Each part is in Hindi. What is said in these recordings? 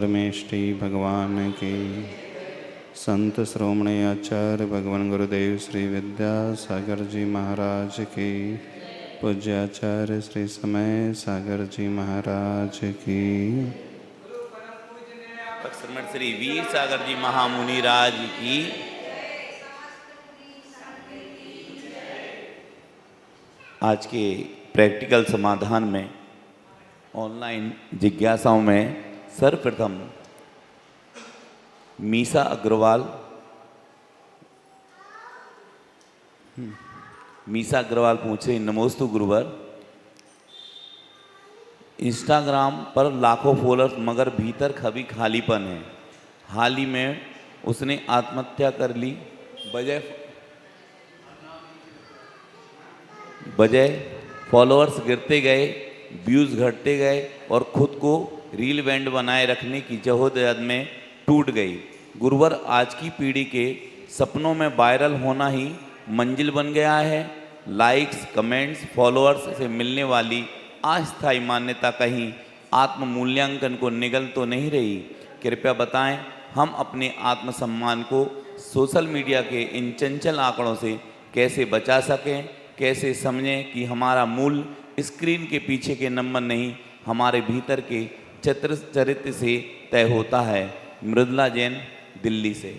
में श्री भगवान की संत श्रोमणी आचार्य भगवान गुरुदेव श्री विद्यासागर जी महाराज की पूज्य आचार्य श्री समय सागर जी महाराज की श्रीमद श्री वीर सागर जी महामुनि राज की। आज के प्रैक्टिकल समाधान में ऑनलाइन जिज्ञासाओं में सर्वप्रथम मीसा अग्रवाल पूछ रहे नमोस्तु गुरुवर। इंस्टाग्राम पर लाखों फॉलोअर्स मगर भीतर कभी खालीपन है। हाल ही में उसने आत्महत्या कर ली। बजाय फॉलोअर्स गिरते गए, व्यूज़ घटते गए और खुद को रील बैंड बनाए रखने की जद्दोजहद में टूट गई। गुरुवर, आज की पीढ़ी के सपनों में वायरल होना ही मंजिल बन गया है। लाइक्स, कमेंट्स, फॉलोअर्स से मिलने वाली अस्थायी मान्यता कहीं आत्म मूल्यांकन को निगल तो नहीं रही? कृपया बताएं, हम अपने आत्मसम्मान को सोशल मीडिया के इन चंचल आंकड़ों से कैसे बचा सकें? कैसे समझें कि हमारा मूल स्क्रीन के पीछे के नंबर नहीं, हमारे भीतर के चरित्र से तय होता है। मृदुला जैन, दिल्ली से।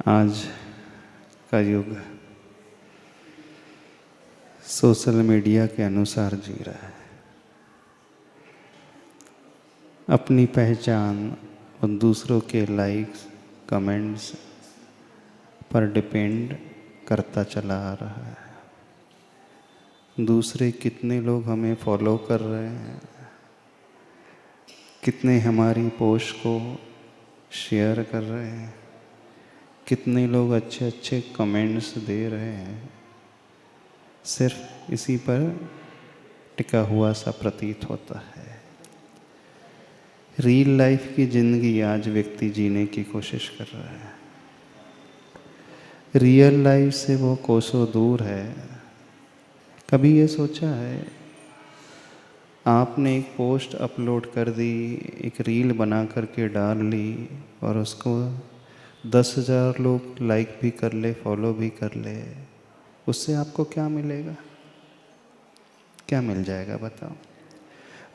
आज का युग सोशल मीडिया के अनुसार जी रहा है। अपनी पहचान और दूसरों के लाइक्स, कमेंट्स पर डिपेंड करता चला आ रहा है। दूसरे कितने लोग हमें फॉलो कर रहे हैं, कितने हमारी पोस्ट को शेयर कर रहे हैं, कितने लोग अच्छे अच्छे कमेंट्स दे रहे हैं, सिर्फ इसी पर टिका हुआ सा प्रतीत होता है। रियल लाइफ की ज़िंदगी आज व्यक्ति जीने की कोशिश कर रहा है। रियल लाइफ से वो कोसों दूर है। कभी ये सोचा है, आपने एक पोस्ट अपलोड कर दी, एक रील बना करके डाल ली और उसको 10,000 लोग लाइक भी कर ले, फॉलो भी कर ले, उससे आपको क्या मिलेगा? क्या मिल जाएगा बताओ?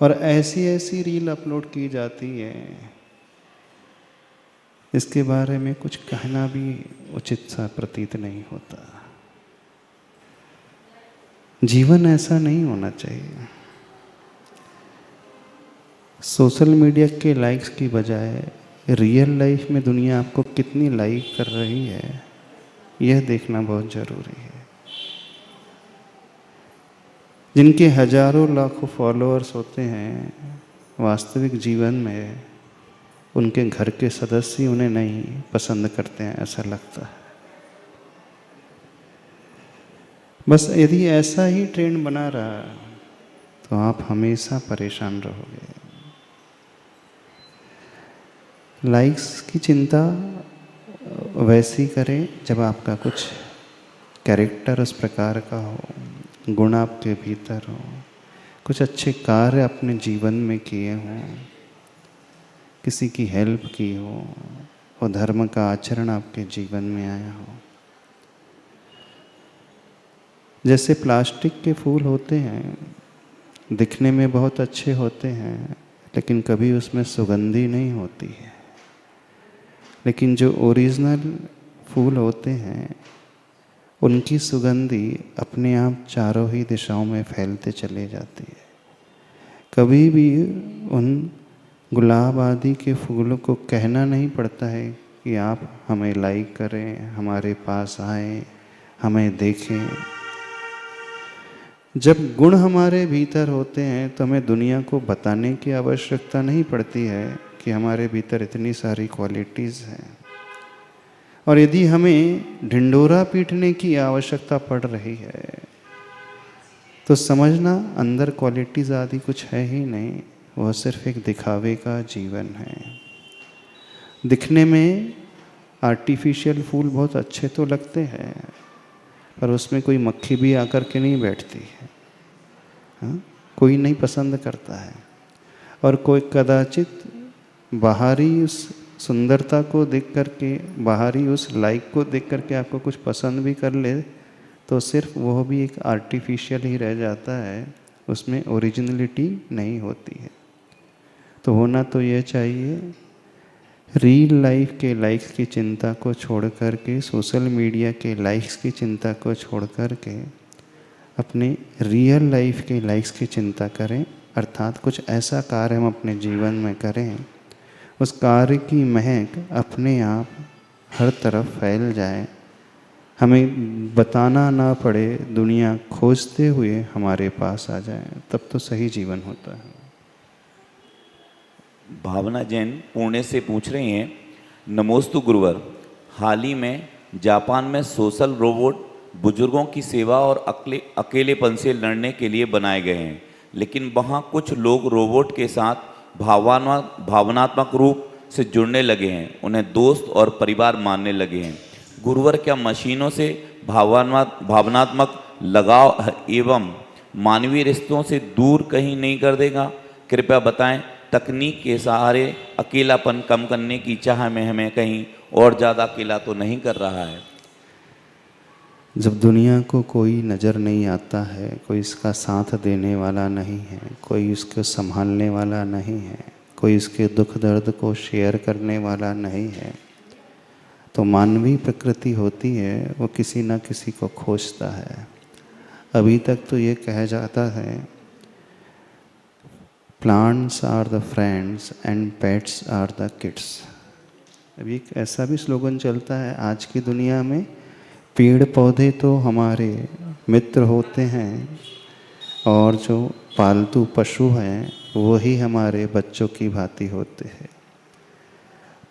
और ऐसी ऐसी रील अपलोड की जाती है, इसके बारे में कुछ कहना भी उचित सा प्रतीत नहीं होता। जीवन ऐसा नहीं होना चाहिए। सोशल मीडिया के लाइक्स की बजाय रियल लाइफ में दुनिया आपको कितनी लाइक कर रही है, यह देखना बहुत ज़रूरी है। जिनके हजारों लाखों फॉलोअर्स होते हैं, वास्तविक जीवन में उनके घर के सदस्य उन्हें नहीं पसंद करते हैं, ऐसा लगता है। बस यदि ऐसा ही ट्रेंड बना रहा तो आप हमेशा परेशान रहोगे। लाइक्स की चिंता वैसी करें जब आपका कुछ कैरेक्टर उस प्रकार का हो, गुण आपके भीतर हो, कुछ अच्छे कार्य अपने जीवन में किए हों, किसी की हेल्प की हो और धर्म का आचरण आपके जीवन में आया हो। जैसे प्लास्टिक के फूल होते हैं, दिखने में बहुत अच्छे होते हैं, लेकिन कभी उसमें सुगंधी नहीं होती है। लेकिन जो ओरिजिनल फूल होते हैं, उनकी सुगंधी अपने आप चारों ही दिशाओं में फैलते चले जाती है। कभी भी उन गुलाब आदि के फूलों को कहना नहीं पड़ता है कि आप हमें लाइक करें, हमारे पास आएं, हमें देखें। जब गुण हमारे भीतर होते हैं तो हमें दुनिया को बताने की आवश्यकता नहीं पड़ती है कि हमारे भीतर इतनी सारी क्वालिटीज़ हैं। और यदि हमें ढिंढोरा पीटने की आवश्यकता पड़ रही है तो समझना अंदर क्वालिटीज़ आदि कुछ है ही नहीं, वह सिर्फ एक दिखावे का जीवन है। दिखने में आर्टिफिशियल फूल बहुत अच्छे तो लगते हैं, पर उसमें कोई मक्खी भी आकर के नहीं बैठती है। हाँ? कोई नहीं पसंद करता है। और कोई कदाचित बाहरी उस सुंदरता को देख करके, बाहरी उस लाइक को देख करके आपको कुछ पसंद भी कर ले, तो सिर्फ वो भी एक आर्टिफिशियल ही रह जाता है, उसमें ओरिजिनलिटी नहीं होती है। तो होना तो ये चाहिए, रियल लाइफ के लाइक्स की चिंता को छोड़ कर के, सोशल मीडिया के लाइक्स की चिंता को छोड़ कर के अपने रियल लाइफ के लाइक्स की चिंता करें। अर्थात कुछ ऐसा कार्य हम अपने जीवन में करें, उस कार्य की महक अपने आप हर तरफ फैल जाए, हमें बताना ना पड़े, दुनिया खोजते हुए हमारे पास आ जाए, तब तो सही जीवन होता है। भावना जैन पुणे से पूछ रही हैं, नमोस्तु गुरुवर, हाल ही में जापान में सोशल रोबोट बुजुर्गों की सेवा और अकेलेपन से लड़ने के लिए बनाए गए हैं, लेकिन वहाँ कुछ लोग रोबोट के साथ भावनात्मक रूप से जुड़ने लगे हैं, उन्हें दोस्त और परिवार मानने लगे हैं। गुरुवर, क्या मशीनों से भावनात्मक लगाव एवं मानवीय रिश्तों से दूर कहीं नहीं कर देगा? कृपया बताएं। तकनीक के सहारे अकेलापन कम करने की चाह में हमें कहीं और ज़्यादा अकेला तो नहीं कर रहा है? जब दुनिया को कोई नज़र नहीं आता है, कोई इसका साथ देने वाला नहीं है, कोई इसको संभालने वाला नहीं है, कोई इसके दुख दर्द को शेयर करने वाला नहीं है, तो मानवीय प्रकृति होती है वो किसी न किसी को खोजता है। अभी तक तो ये कहा जाता है, plants are the friends and pets are the kids. अभी एक ऐसा भी स्लोगन चलता है आज की दुनिया में, पेड़ पौधे तो हमारे मित्र होते हैं और जो पालतू पशु हैं वही हमारे बच्चों की भांति होते हैं।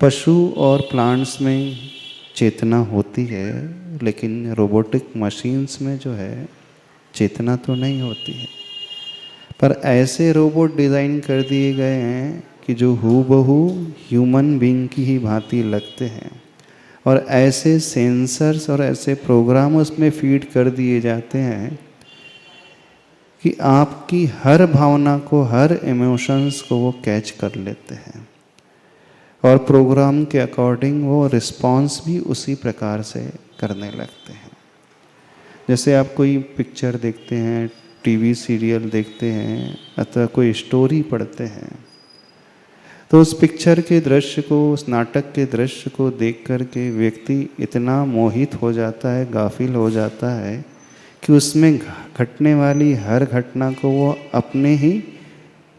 पशु और प्लांट्स में चेतना होती है, लेकिन रोबोटिक मशीन्स में जो है चेतना तो नहीं होती है। पर ऐसे रोबोट डिज़ाइन कर दिए गए हैं कि जो हूबहू ह्यूमन बीइंग की ही भांति लगते हैं, और ऐसे सेंसर्स और ऐसे प्रोग्राम उसमें फीड कर दिए जाते हैं कि आपकी हर भावना को, हर इमोशंस को वो कैच कर लेते हैं, और प्रोग्राम के अकॉर्डिंग वो रिस्पॉन्स भी उसी प्रकार से करने लगते हैं। जैसे आप कोई पिक्चर देखते हैं, टीवी सीरियल देखते हैं, अथवा कोई स्टोरी पढ़ते हैं, तो उस पिक्चर के दृश्य को, उस नाटक के दृश्य को देख कर के व्यक्ति इतना मोहित हो जाता है, गाफिल हो जाता है कि उसमें घटने वाली हर घटना को वो अपने ही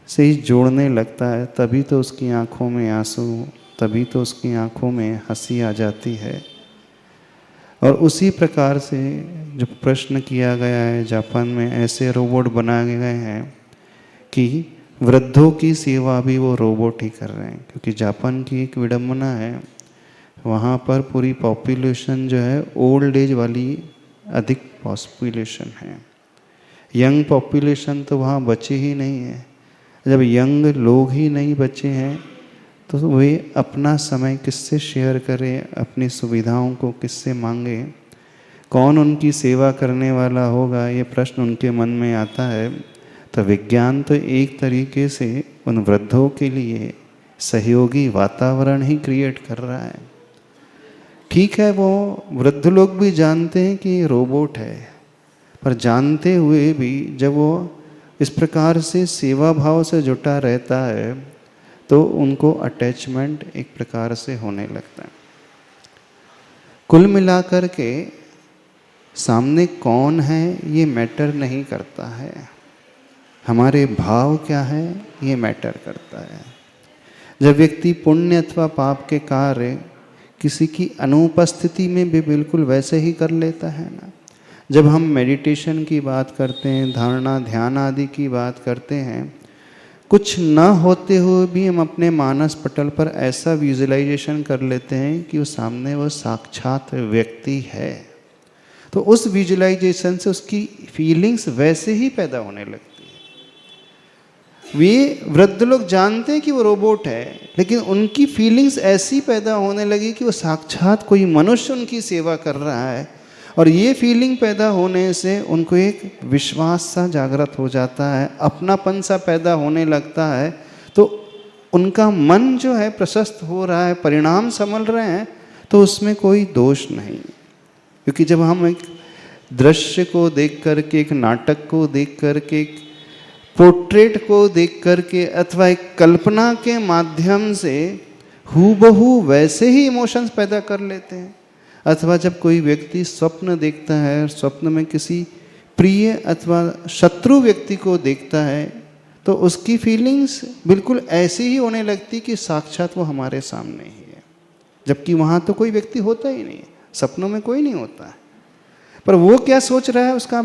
से ही जोड़ने लगता है। तभी तो उसकी आंखों में आंसू, तभी तो उसकी आंखों में हंसी आ जाती है। और उसी प्रकार से जो प्रश्न किया गया है, जापान में ऐसे रोबोट बनाए गए हैं कि वृद्धों की सेवा भी वो रोबोट ही कर रहे हैं। क्योंकि जापान की एक विडंबना है, वहाँ पर पूरी पॉपुलेशन जो है ओल्ड एज वाली अधिक पॉपुलेशन है, यंग पॉपुलेशन तो वहाँ बचे ही नहीं है। जब यंग लोग ही नहीं बचे हैं तो वे अपना समय किससे शेयर करें, अपनी सुविधाओं को किससे मांगे, कौन उनकी सेवा करने वाला होगा, ये प्रश्न उनके मन में आता है। तो विज्ञान तो एक तरीके से उन वृद्धों के लिए सहयोगी वातावरण ही क्रिएट कर रहा है। ठीक है, वो वृद्ध लोग भी जानते हैं कि ये रोबोट है, पर जानते हुए भी जब वो इस प्रकार से सेवा भाव से जुटा रहता है तो उनको अटैचमेंट एक प्रकार से होने लगता है। कुल मिलाकर के सामने कौन है ये मैटर नहीं करता है, हमारे भाव क्या है ये मैटर करता है। जब व्यक्ति पुण्य अथवा पाप के कार्य किसी की अनुपस्थिति में भी बिल्कुल वैसे ही कर लेता है ना। जब हम मेडिटेशन की बात करते हैं, धारणा ध्यान आदि की बात करते हैं, कुछ न होते हुए भी हम अपने मानस पटल पर ऐसा विजुअलाइजेशन कर लेते हैं कि वो सामने वो साक्षात व्यक्ति है। तो उस विजुअलाइजेशन से उसकी फीलिंग्स वैसे ही पैदा होने लगती है। वे वृद्ध लोग जानते हैं कि वो रोबोट है, लेकिन उनकी फीलिंग्स ऐसी पैदा होने लगी कि वो साक्षात कोई मनुष्य उनकी सेवा कर रहा है। और ये फीलिंग पैदा होने से उनको एक विश्वास सा जागृत हो जाता है, अपनापन सा पैदा होने लगता है। तो उनका मन जो है प्रशस्त हो रहा है, परिणाम संभल रहे हैं, तो उसमें कोई दोष नहीं। क्योंकि जब हम एक दृश्य को देख करके, एक नाटक को देख करके, एक पोर्ट्रेट को देख करके अथवा एक कल्पना के माध्यम से हूबहू वैसे ही इमोशंस पैदा कर लेते हैं, अथवा जब कोई व्यक्ति स्वप्न देखता है, स्वप्न में किसी प्रिय अथवा शत्रु व्यक्ति को देखता है, तो उसकी फीलिंग्स बिल्कुल ऐसी ही होने लगती कि साक्षात वो हमारे सामने ही है, जबकि वहाँ तो कोई व्यक्ति होता ही नहीं है, सपनों में कोई नहीं होता है। पर वो क्या सोच रहा है, उसका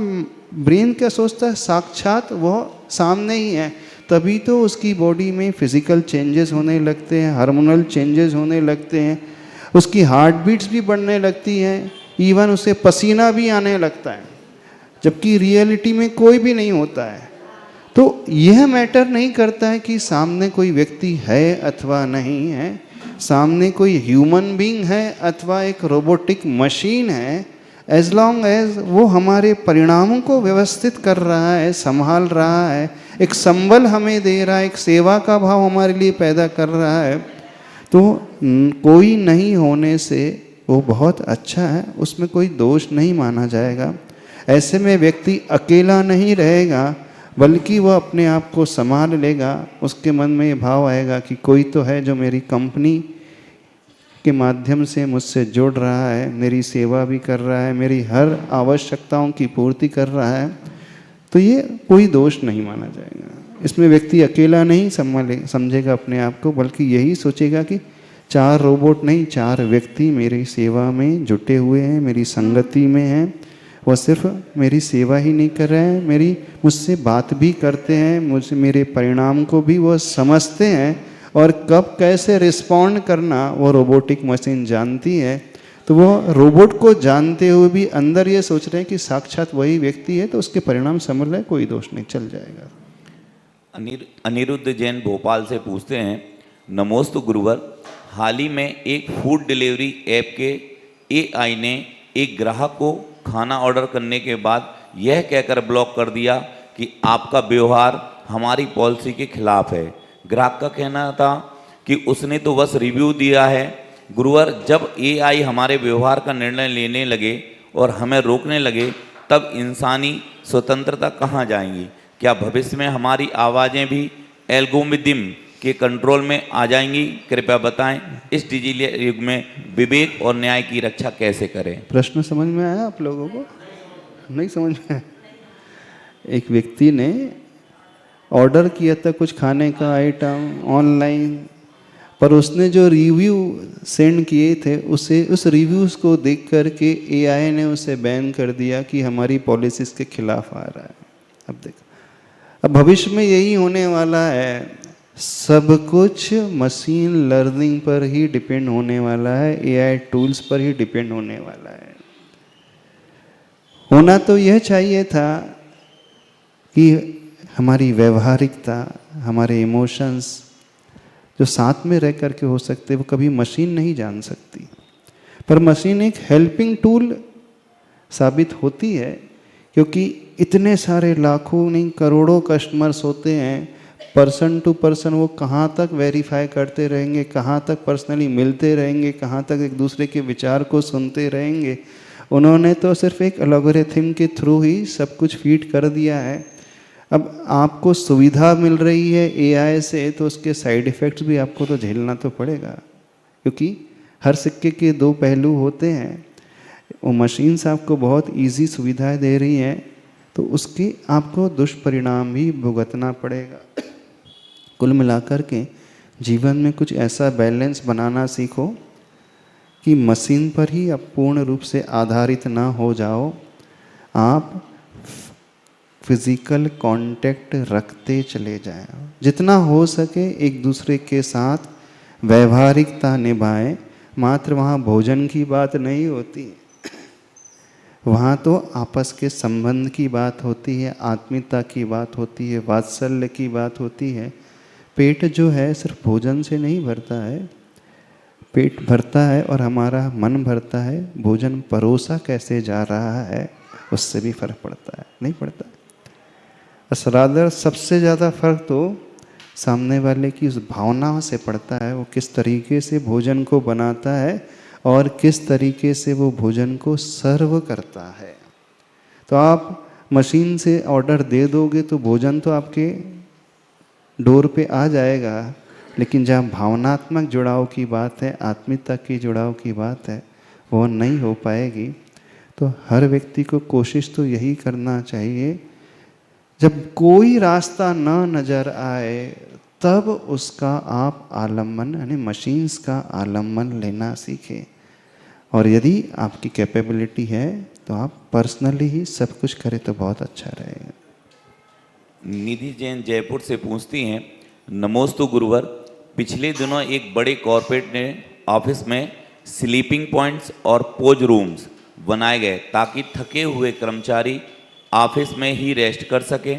ब्रेन क्या सोचता है, साक्षात वो सामने ही है। तभी तो उसकी बॉडी में फिजिकल चेंजेस होने लगते हैं, हार्मोनल चेंजेस होने लगते हैं, उसकी हार्ट बीट्स भी बढ़ने लगती हैं, इवन उसे पसीना भी आने लगता है, जबकि रियलिटी में कोई भी नहीं होता है। तो यह मैटर नहीं करता है कि सामने कोई व्यक्ति है अथवा नहीं है, सामने कोई ह्यूमन बीइंग है अथवा एक रोबोटिक मशीन है, एज लॉन्ग एज वो हमारे परिणामों को व्यवस्थित कर रहा है, संभाल रहा है, एक संबल हमें दे रहा है, एक सेवा का भाव हमारे लिए पैदा कर रहा है, तो कोई नहीं होने से वो बहुत अच्छा है, उसमें कोई दोष नहीं माना जाएगा। ऐसे में व्यक्ति अकेला नहीं रहेगा, बल्कि वह अपने आप को संभाल लेगा। उसके मन में ये भाव आएगा कि कोई तो है जो मेरी कंपनी के माध्यम से मुझसे जोड़ रहा है, मेरी सेवा भी कर रहा है, मेरी हर आवश्यकताओं की पूर्ति कर रहा है, तो ये कोई दोष नहीं माना जाएगा। इसमें व्यक्ति अकेला नहीं समझेगा अपने आप को, बल्कि यही सोचेगा कि 4 रोबोट नहीं, 4 व्यक्ति मेरी सेवा में जुटे हुए हैं, मेरी संगति में हैं। वह सिर्फ मेरी सेवा ही नहीं कर रहे हैं, मेरी मुझसे बात भी करते हैं, मुझसे मेरे परिणाम को भी वह समझते हैं, और कब कैसे रिस्पॉन्ड करना वो रोबोटिक मशीन जानती है। तो वो रोबोट को जानते हुए भी अंदर ये सोच रहे हैं कि साक्षात वही व्यक्ति है, तो उसके परिणाम समझ रहे, कोई दोष नहीं, चल जाएगा। अनिरुद्ध जैन भोपाल से पूछते हैं, नमोस्तु गुरुवर, हाल ही में एक फूड डिलीवरी ऐप के AI ने एक ग्राहक को खाना ऑर्डर करने के बाद यह कहकर ब्लॉक कर दिया कि आपका व्यवहार हमारी पॉलिसी के खिलाफ है। ग्राहक का कहना था कि उसने तो बस रिव्यू दिया है। गुरुवर, जब AI हमारे व्यवहार का निर्णय लेने लगे और हमें रोकने लगे, तब इंसानी स्वतंत्रता कहाँ जाएंगी? क्या भविष्य में हमारी आवाज़ें भी एल्गोरिदम के कंट्रोल में आ जाएंगी? कृपया बताएं, इस डिजिटल युग में विवेक और न्याय की रक्षा कैसे करें? प्रश्न समझ में आया आप लोगों को? नहीं समझ में आया? एक व्यक्ति ने ऑर्डर किया था कुछ खाने का आइटम ऑनलाइन, पर उसने जो रिव्यू सेंड किए थे उस रिव्यूज़ को देख कर के AI ने उसे बैन कर दिया कि हमारी पॉलिसीज़ के खिलाफ आ रहा है। अब देखो, अब भविष्य में यही होने वाला है, सब कुछ मशीन लर्निंग पर ही डिपेंड होने वाला है, AI टूल्स पर ही डिपेंड होने वाला है। होना तो यह चाहिए था कि हमारी व्यवहारिकता, हमारे इमोशंस जो साथ में रह करके हो सकते, वो कभी मशीन नहीं जान सकती। पर मशीन एक हेल्पिंग टूल साबित होती है, क्योंकि इतने सारे लाखों नहीं करोड़ों कस्टमर्स होते हैं, पर्सन टू पर्सन वो कहाँ तक वेरीफाई करते रहेंगे, कहाँ तक पर्सनली मिलते रहेंगे, कहाँ तक एक दूसरे के विचार को सुनते रहेंगे। उन्होंने तो सिर्फ एक एल्गोरिथम के थ्रू ही सब कुछ फीड कर दिया है। अब आपको सुविधा मिल रही है AI से, तो उसके साइड इफ़ेक्ट्स भी आपको तो झेलना तो पड़ेगा, क्योंकि हर सिक्के के 2 पहलू होते हैं। वो मशीन्स आपको बहुत इजी सुविधाएं दे रही हैं, तो उसके आपको दुष्परिणाम भी भुगतना पड़ेगा। कुल मिलाकर के जीवन में कुछ ऐसा बैलेंस बनाना सीखो कि मशीन पर ही आप पूर्ण रूप से आधारित ना हो जाओ। आप फिजिकल कांटेक्ट रखते चले जाएं, जितना हो सके एक दूसरे के साथ व्यवहारिकता निभाएं। मात्र वहाँ भोजन की बात नहीं होती, वहाँ तो आपस के संबंध की बात होती है, आत्मीयता की बात होती है, वात्सल्य की बात होती है। पेट जो है सिर्फ भोजन से नहीं भरता है, पेट भरता है और हमारा मन भरता है। भोजन परोसा कैसे जा रहा है उससे भी फर्क पड़ता है, नहीं पड़ता? रादर सबसे ज़्यादा फर्क तो सामने वाले की उस भावना से पड़ता है, वो किस तरीके से भोजन को बनाता है और किस तरीके से वो भोजन को सर्व करता है। तो आप मशीन से ऑर्डर दे दोगे तो भोजन तो आपके डोर पे आ जाएगा, लेकिन जहाँ भावनात्मक जुड़ाव की बात है, आत्मीयता की जुड़ाव की बात है, वो नहीं हो पाएगी। तो हर व्यक्ति को कोशिश तो यही करना चाहिए, जब कोई रास्ता न नज़र आए तब उसका आप आलम्बन यानी मशीन्स का आलम्बन लेना सीखें। और यदि आपकी कैपेबिलिटी है तो आप पर्सनली ही सब कुछ करें तो बहुत अच्छा रहेगा। निधि जैन जयपुर से पूछती हैं, नमोस्तु गुरुवर, पिछले दिनों एक बड़े कॉर्पोरेट ने ऑफिस में स्लीपिंग पॉइंट्स और पोज रूम्स बनाए गए ताकि थके हुए कर्मचारी ऑफिस में ही रेस्ट कर सके।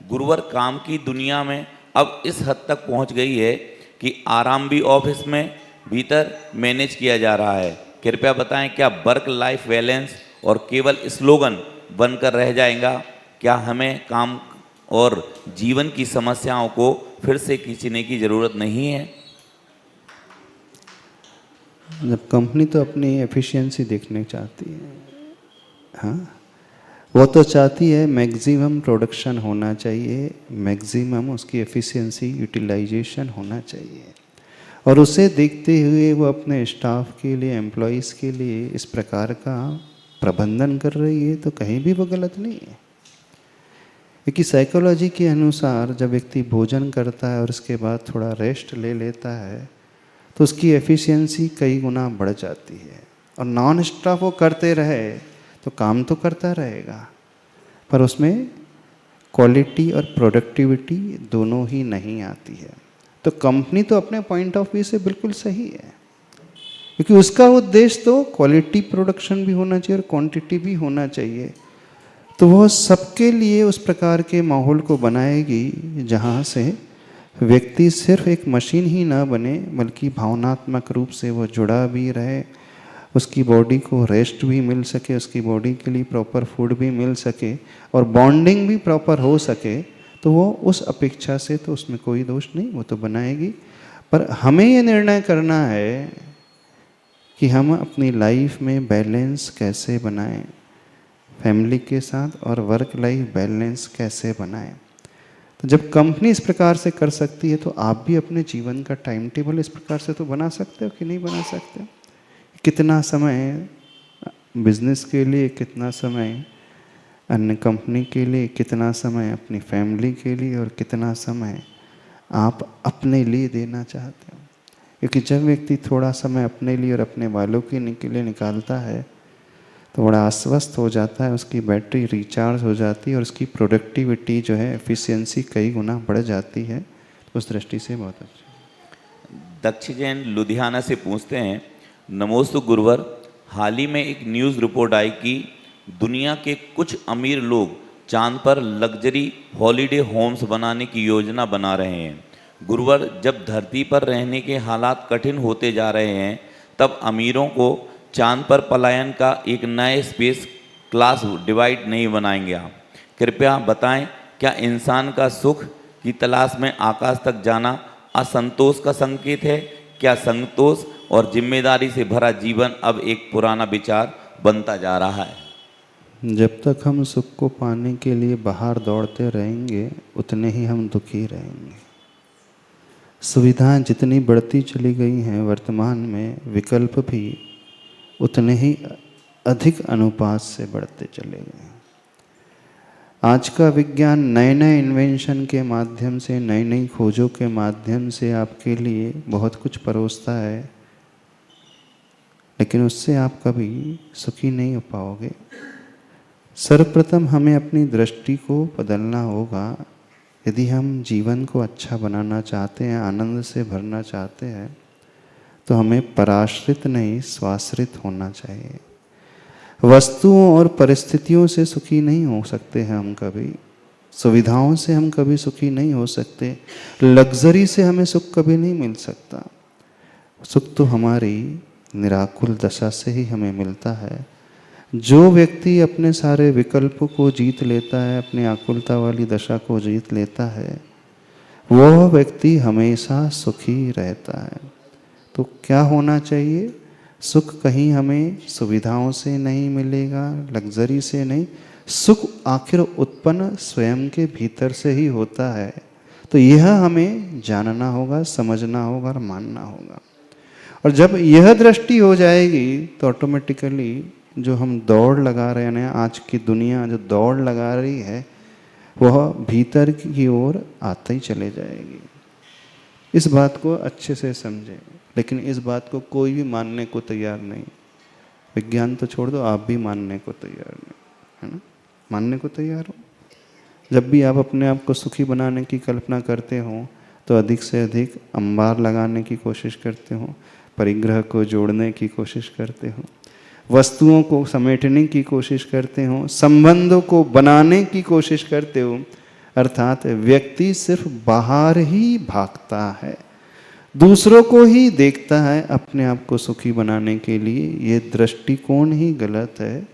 गुरुवर, काम की दुनिया में अब इस हद तक पहुंच गई है कि आराम भी ऑफिस में भीतर मैनेज किया जा रहा है। कृपया बताएं, क्या वर्क लाइफ बैलेंस और केवल स्लोगन बनकर रह जाएगा? क्या हमें काम और जीवन की समस्याओं को फिर से खींचने की ज़रूरत नहीं है? जब कंपनी तो अपनी एफिशिएंसी देखने चाहती है, हाँ, वो तो चाहती है मैक्सिमम प्रोडक्शन होना चाहिए, मैक्सिमम उसकी एफिशिएंसी यूटिलाइजेशन होना चाहिए, और उसे देखते हुए वो अपने स्टाफ के लिए, एम्प्लॉइज़ के लिए इस प्रकार का प्रबंधन कर रही है, तो कहीं भी वो गलत नहीं है। क्योंकि साइकोलॉजी के अनुसार जब व्यक्ति भोजन करता है और उसके बाद थोड़ा रेस्ट ले लेता है तो उसकी एफिशिएंसी कई गुना बढ़ जाती है। और नॉन स्टॉप वो करते रहे तो काम तो करता रहेगा, पर उसमें क्वालिटी और प्रोडक्टिविटी दोनों ही नहीं आती है। तो कंपनी तो अपने पॉइंट ऑफ व्यू से बिल्कुल सही है, क्योंकि उसका उद्देश्य तो क्वालिटी प्रोडक्शन भी होना चाहिए और क्वांटिटी भी होना चाहिए। तो वह सबके लिए उस प्रकार के माहौल को बनाएगी जहाँ से व्यक्ति सिर्फ एक मशीन ही ना बने, बल्कि भावनात्मक रूप से वो जुड़ा भी रहे, उसकी बॉडी को रेस्ट भी मिल सके, उसकी बॉडी के लिए प्रॉपर फूड भी मिल सके और बॉन्डिंग भी प्रॉपर हो सके। तो वो उस अपेक्षा से तो उसमें कोई दोष नहीं, वो तो बनाएगी। पर हमें ये निर्णय करना है कि हम अपनी लाइफ में बैलेंस कैसे बनाएं, फैमिली के साथ और वर्क लाइफ बैलेंस कैसे बनाएं। तो जब कंपनी इस प्रकार से कर सकती है तो आप भी अपने जीवन का टाइम टेबल इस प्रकार से तो बना सकते हो कि नहीं बना सकते? कितना समय बिजनेस के लिए, कितना समय अन्य कंपनी के लिए, कितना समय अपनी फैमिली के लिए और कितना समय आप अपने लिए देना चाहते हो। क्योंकि जब व्यक्ति थोड़ा समय अपने लिए और अपने वालों के लिए निकालता है तो बड़ा आश्वस्त हो जाता है, उसकी बैटरी रिचार्ज हो जाती है और उसकी प्रोडक्टिविटी जो है, एफिशिएंसी कई गुना बढ़ जाती है। तो उस दृष्टि से बहुत अच्छा। दक्ष जैन लुधियाना से पूछते हैं, नमोस्तु गुरुवर, हाल ही में एक न्यूज़ रिपोर्ट आई कि दुनिया के कुछ अमीर लोग चांद पर लग्जरी हॉलीडे होम्स बनाने की योजना बना रहे हैं। गुरुवर, जब धरती पर रहने के हालात कठिन होते जा रहे हैं तब अमीरों को चांद पर पलायन का एक नए स्पेस क्लास डिवाइड नहीं बनाएंगे आप? कृपया बताएं, क्या इंसान का सुख की तलाश में आकाश तक जाना असंतोष का संकेत है? क्या संतोष और जिम्मेदारी से भरा जीवन अब एक पुराना विचार बनता जा रहा है? जब तक हम सुख को पाने के लिए बाहर दौड़ते रहेंगे उतने ही हम दुखी रहेंगे। सुविधाएं जितनी बढ़ती चली गई हैं वर्तमान में, विकल्प भी उतने ही अधिक अनुपात से बढ़ते चले गए। आज का विज्ञान नए नए इन्वेंशन के माध्यम से, नई नई खोजों के माध्यम से आपके लिए बहुत कुछ परोसता है, लेकिन उससे आप कभी सुखी नहीं हो पाओगे। सर्वप्रथम हमें अपनी दृष्टि को बदलना होगा। यदि हम जीवन को अच्छा बनाना चाहते हैं, आनंद से भरना चाहते हैं, तो हमें पराश्रित नहीं स्वाश्रित होना चाहिए। वस्तुओं और परिस्थितियों से सुखी नहीं हो सकते हैं हम कभी, सुविधाओं से हम कभी सुखी नहीं हो सकते, लग्जरी से हमें सुख कभी नहीं मिल सकता। सुख तो हमारी निराकुल दशा से ही हमें मिलता है। जो व्यक्ति अपने सारे विकल्पों को जीत लेता है, अपनी आकुलता वाली दशा को जीत लेता है, वह व्यक्ति हमेशा सुखी रहता है। तो क्या होना चाहिए? सुख कहीं हमें सुविधाओं से नहीं मिलेगा, लग्जरी से नहीं। सुख आखिर उत्पन्न स्वयं के भीतर से ही होता है। तो यह हमें जानना होगा, समझना होगा और मानना होगा। और जब यह दृष्टि हो जाएगी तो ऑटोमेटिकली जो हम दौड़ लगा रहे हैं, आज की दुनिया जो दौड़ लगा रही है, वह भीतर की ओर आते ही चले जाएगी। इस बात को अच्छे से समझें। लेकिन इस बात को कोई भी मानने को तैयार नहीं। विज्ञान तो छोड़ दो, आप भी मानने को तैयार नहीं, है ना? मानने को तैयार हो। जब भी आप अपने आप को सुखी बनाने की कल्पना करते हो तो अधिक से अधिक अंबार लगाने की कोशिश करते हो, परिग्रह को जोड़ने की कोशिश करते हो, वस्तुओं को समेटने की कोशिश करते हो, संबंधों को बनाने की कोशिश करते हो। अर्थात व्यक्ति सिर्फ बाहर ही भागता है, दूसरों को ही देखता है अपने आप को सुखी बनाने के लिए। ये दृष्टिकोण ही गलत है।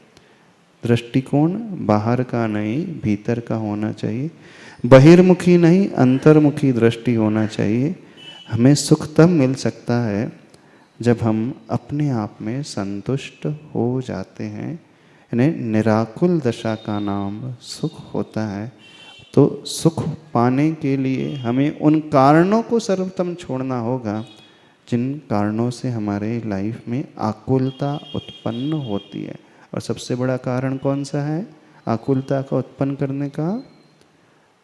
दृष्टिकोण बाहर का नहीं, भीतर का होना चाहिए। बहिर्मुखी नहीं, अंतर्मुखी दृष्टि होना चाहिए। हमें सुख तब मिल सकता है जब हम अपने आप में संतुष्ट हो जाते हैं। यानी निराकुल दशा का नाम सुख होता है। तो सुख पाने के लिए हमें उन कारणों को सर्वप्रथम छोड़ना होगा जिन कारणों से हमारे लाइफ में आकुलता उत्पन्न होती है। और सबसे बड़ा कारण कौन सा है आकुलता का उत्पन्न करने का?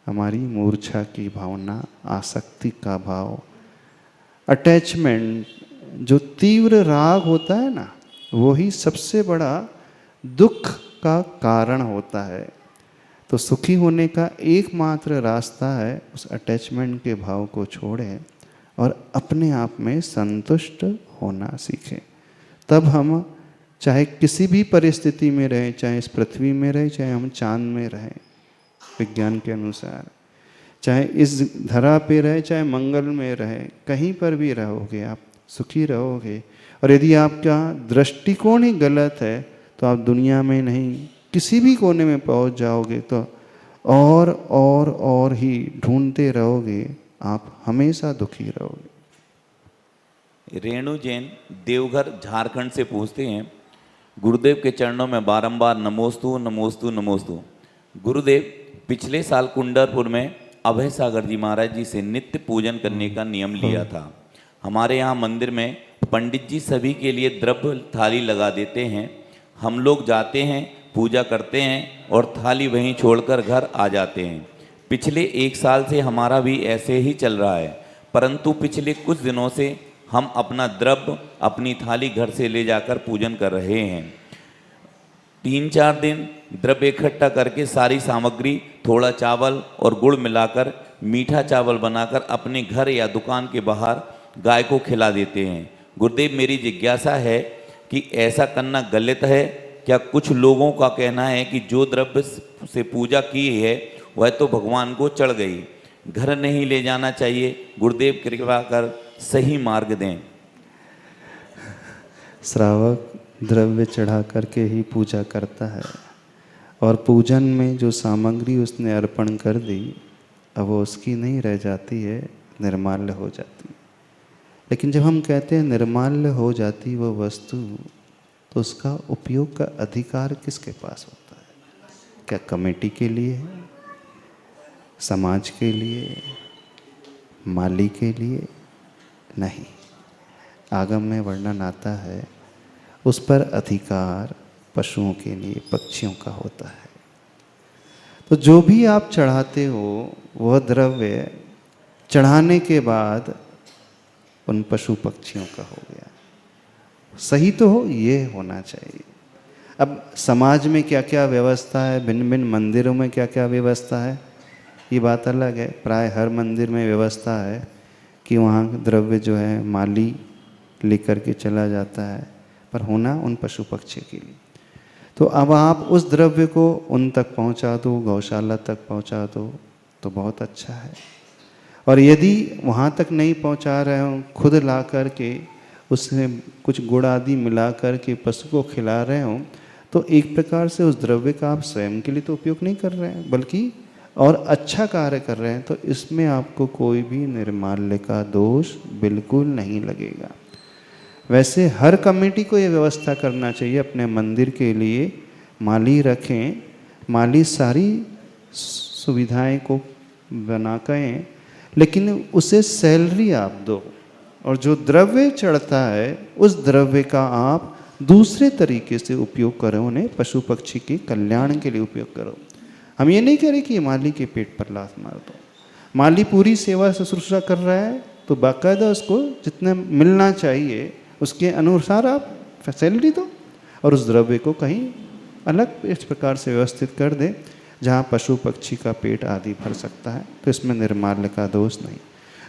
हमारी मूर्छा की भावना, आसक्ति का भाव, अटैचमेंट। जो तीव्र राग होता है ना, वो ही सबसे बड़ा दुख का कारण होता है। तो सुखी होने का एकमात्र रास्ता है उस अटैचमेंट के भाव को छोड़ें और अपने आप में संतुष्ट होना सीखें। तब हम चाहे किसी भी परिस्थिति में रहें, चाहे इस पृथ्वी में रहें, चाहे हम चांद में रहें विज्ञान के अनुसार, चाहे इस धरा पे रहे, चाहे मंगल में रहे, कहीं पर भी रहोगे आप सुखी रहोगे। और यदि आपका दृष्टिकोण ही गलत है तो आप दुनिया में नहीं किसी भी कोने में पहुंच जाओगे तो और ही ढूंढते रहोगे, आप हमेशा दुखी रहोगे। रेणु जैन देवघर झारखंड से पूछते हैं, गुरुदेव के चरणों में बारंबार नमोस्तु नमोस्तु नमोस्तु। गुरुदेव, पिछले साल कुंडरपुर में अभय सागर जी महाराज जी से नित्य पूजन करने का नियम लिया था। हमारे यहाँ मंदिर में पंडित जी सभी के लिए द्रव्य थाली लगा देते हैं। हम लोग जाते हैं, पूजा करते हैं और थाली वहीं छोड़कर घर आ जाते हैं। पिछले 1 साल से हमारा भी ऐसे ही चल रहा है, परंतु पिछले कुछ दिनों से हम अपना द्रव्य, अपनी थाली घर से ले जाकर पूजन कर रहे हैं। 3-4 दिन द्रव्य इकट्ठा करके सारी सामग्री, थोड़ा चावल और गुड़ मिलाकर मीठा चावल बनाकर अपने घर या दुकान के बाहर गाय को खिला देते हैं। गुरुदेव, मेरी जिज्ञासा है कि ऐसा करना गलत है क्या? कुछ लोगों का कहना है कि जो द्रव्य से पूजा की है वह तो भगवान को चढ़ गई, घर नहीं ले जाना चाहिए। गुरुदेव कृपा कर सही मार्ग दें। श्रावक द्रव्य चढ़ा करके ही पूजा करता है और पूजन में जो सामग्री उसने अर्पण कर दी अब वो उसकी नहीं रह जाती है, निर्माल्य हो जाती है। लेकिन जब हम कहते हैं निर्माल्य हो जाती वो वस्तु, तो उसका उपयोग का अधिकार किसके पास होता है? क्या कमेटी के लिए है, समाज के लिए, माली के लिए? नहीं। आगम में वर्णन आता है उस पर अधिकार पशुओं के लिए, पक्षियों का होता है। तो जो भी आप चढ़ाते हो वह द्रव्य चढ़ाने के बाद उन पशु पक्षियों का हो गया। सही तो हो, ये होना चाहिए। अब समाज में क्या क्या व्यवस्था है, भिन्न भिन्न मंदिरों में क्या क्या व्यवस्था है, ये बात अलग है। प्राय हर मंदिर में व्यवस्था है कि वहाँ द्रव्य जो है माली लेकर के चला जाता है, पर होना उन पशु पक्षी के लिए। तो अब आप उस द्रव्य को उन तक पहुँचा दो, गौशाला तक पहुँचा दो तो बहुत अच्छा है। और यदि वहाँ तक नहीं पहुँचा रहे हो, खुद ला कर के उसमें कुछ गुड़ आदि मिला कर के पशु को खिला रहे हो, तो एक प्रकार से उस द्रव्य का आप स्वयं के लिए तो उपयोग नहीं कर रहे हैं, बल्कि और अच्छा कार्य कर रहे हैं तो इसमें आपको कोई भी निर्माल्य का दोष बिल्कुल नहीं लगेगा। वैसे हर कमेटी को ये व्यवस्था करना चाहिए अपने मंदिर के लिए माली रखें, माली सारी सुविधाएं को बना करें, लेकिन उसे सैलरी आप दो और जो द्रव्य चढ़ता है उस द्रव्य का आप दूसरे तरीके से उपयोग करो, उन्हें पशु पक्षी के कल्याण के लिए उपयोग करो। हम ये नहीं कह रहे कि माली के पेट पर लात मार दो। माली पूरी सेवा शुश्रूषा कर रहा है तो बाकायदा उसको जितना मिलना चाहिए उसके अनुसार आप सैलरी दो और उस द्रव्य को कहीं अलग इस प्रकार से व्यवस्थित कर दे जहाँ पशु पक्षी का पेट आदि भर सकता है, तो इसमें निर्माल्य का दोष नहीं।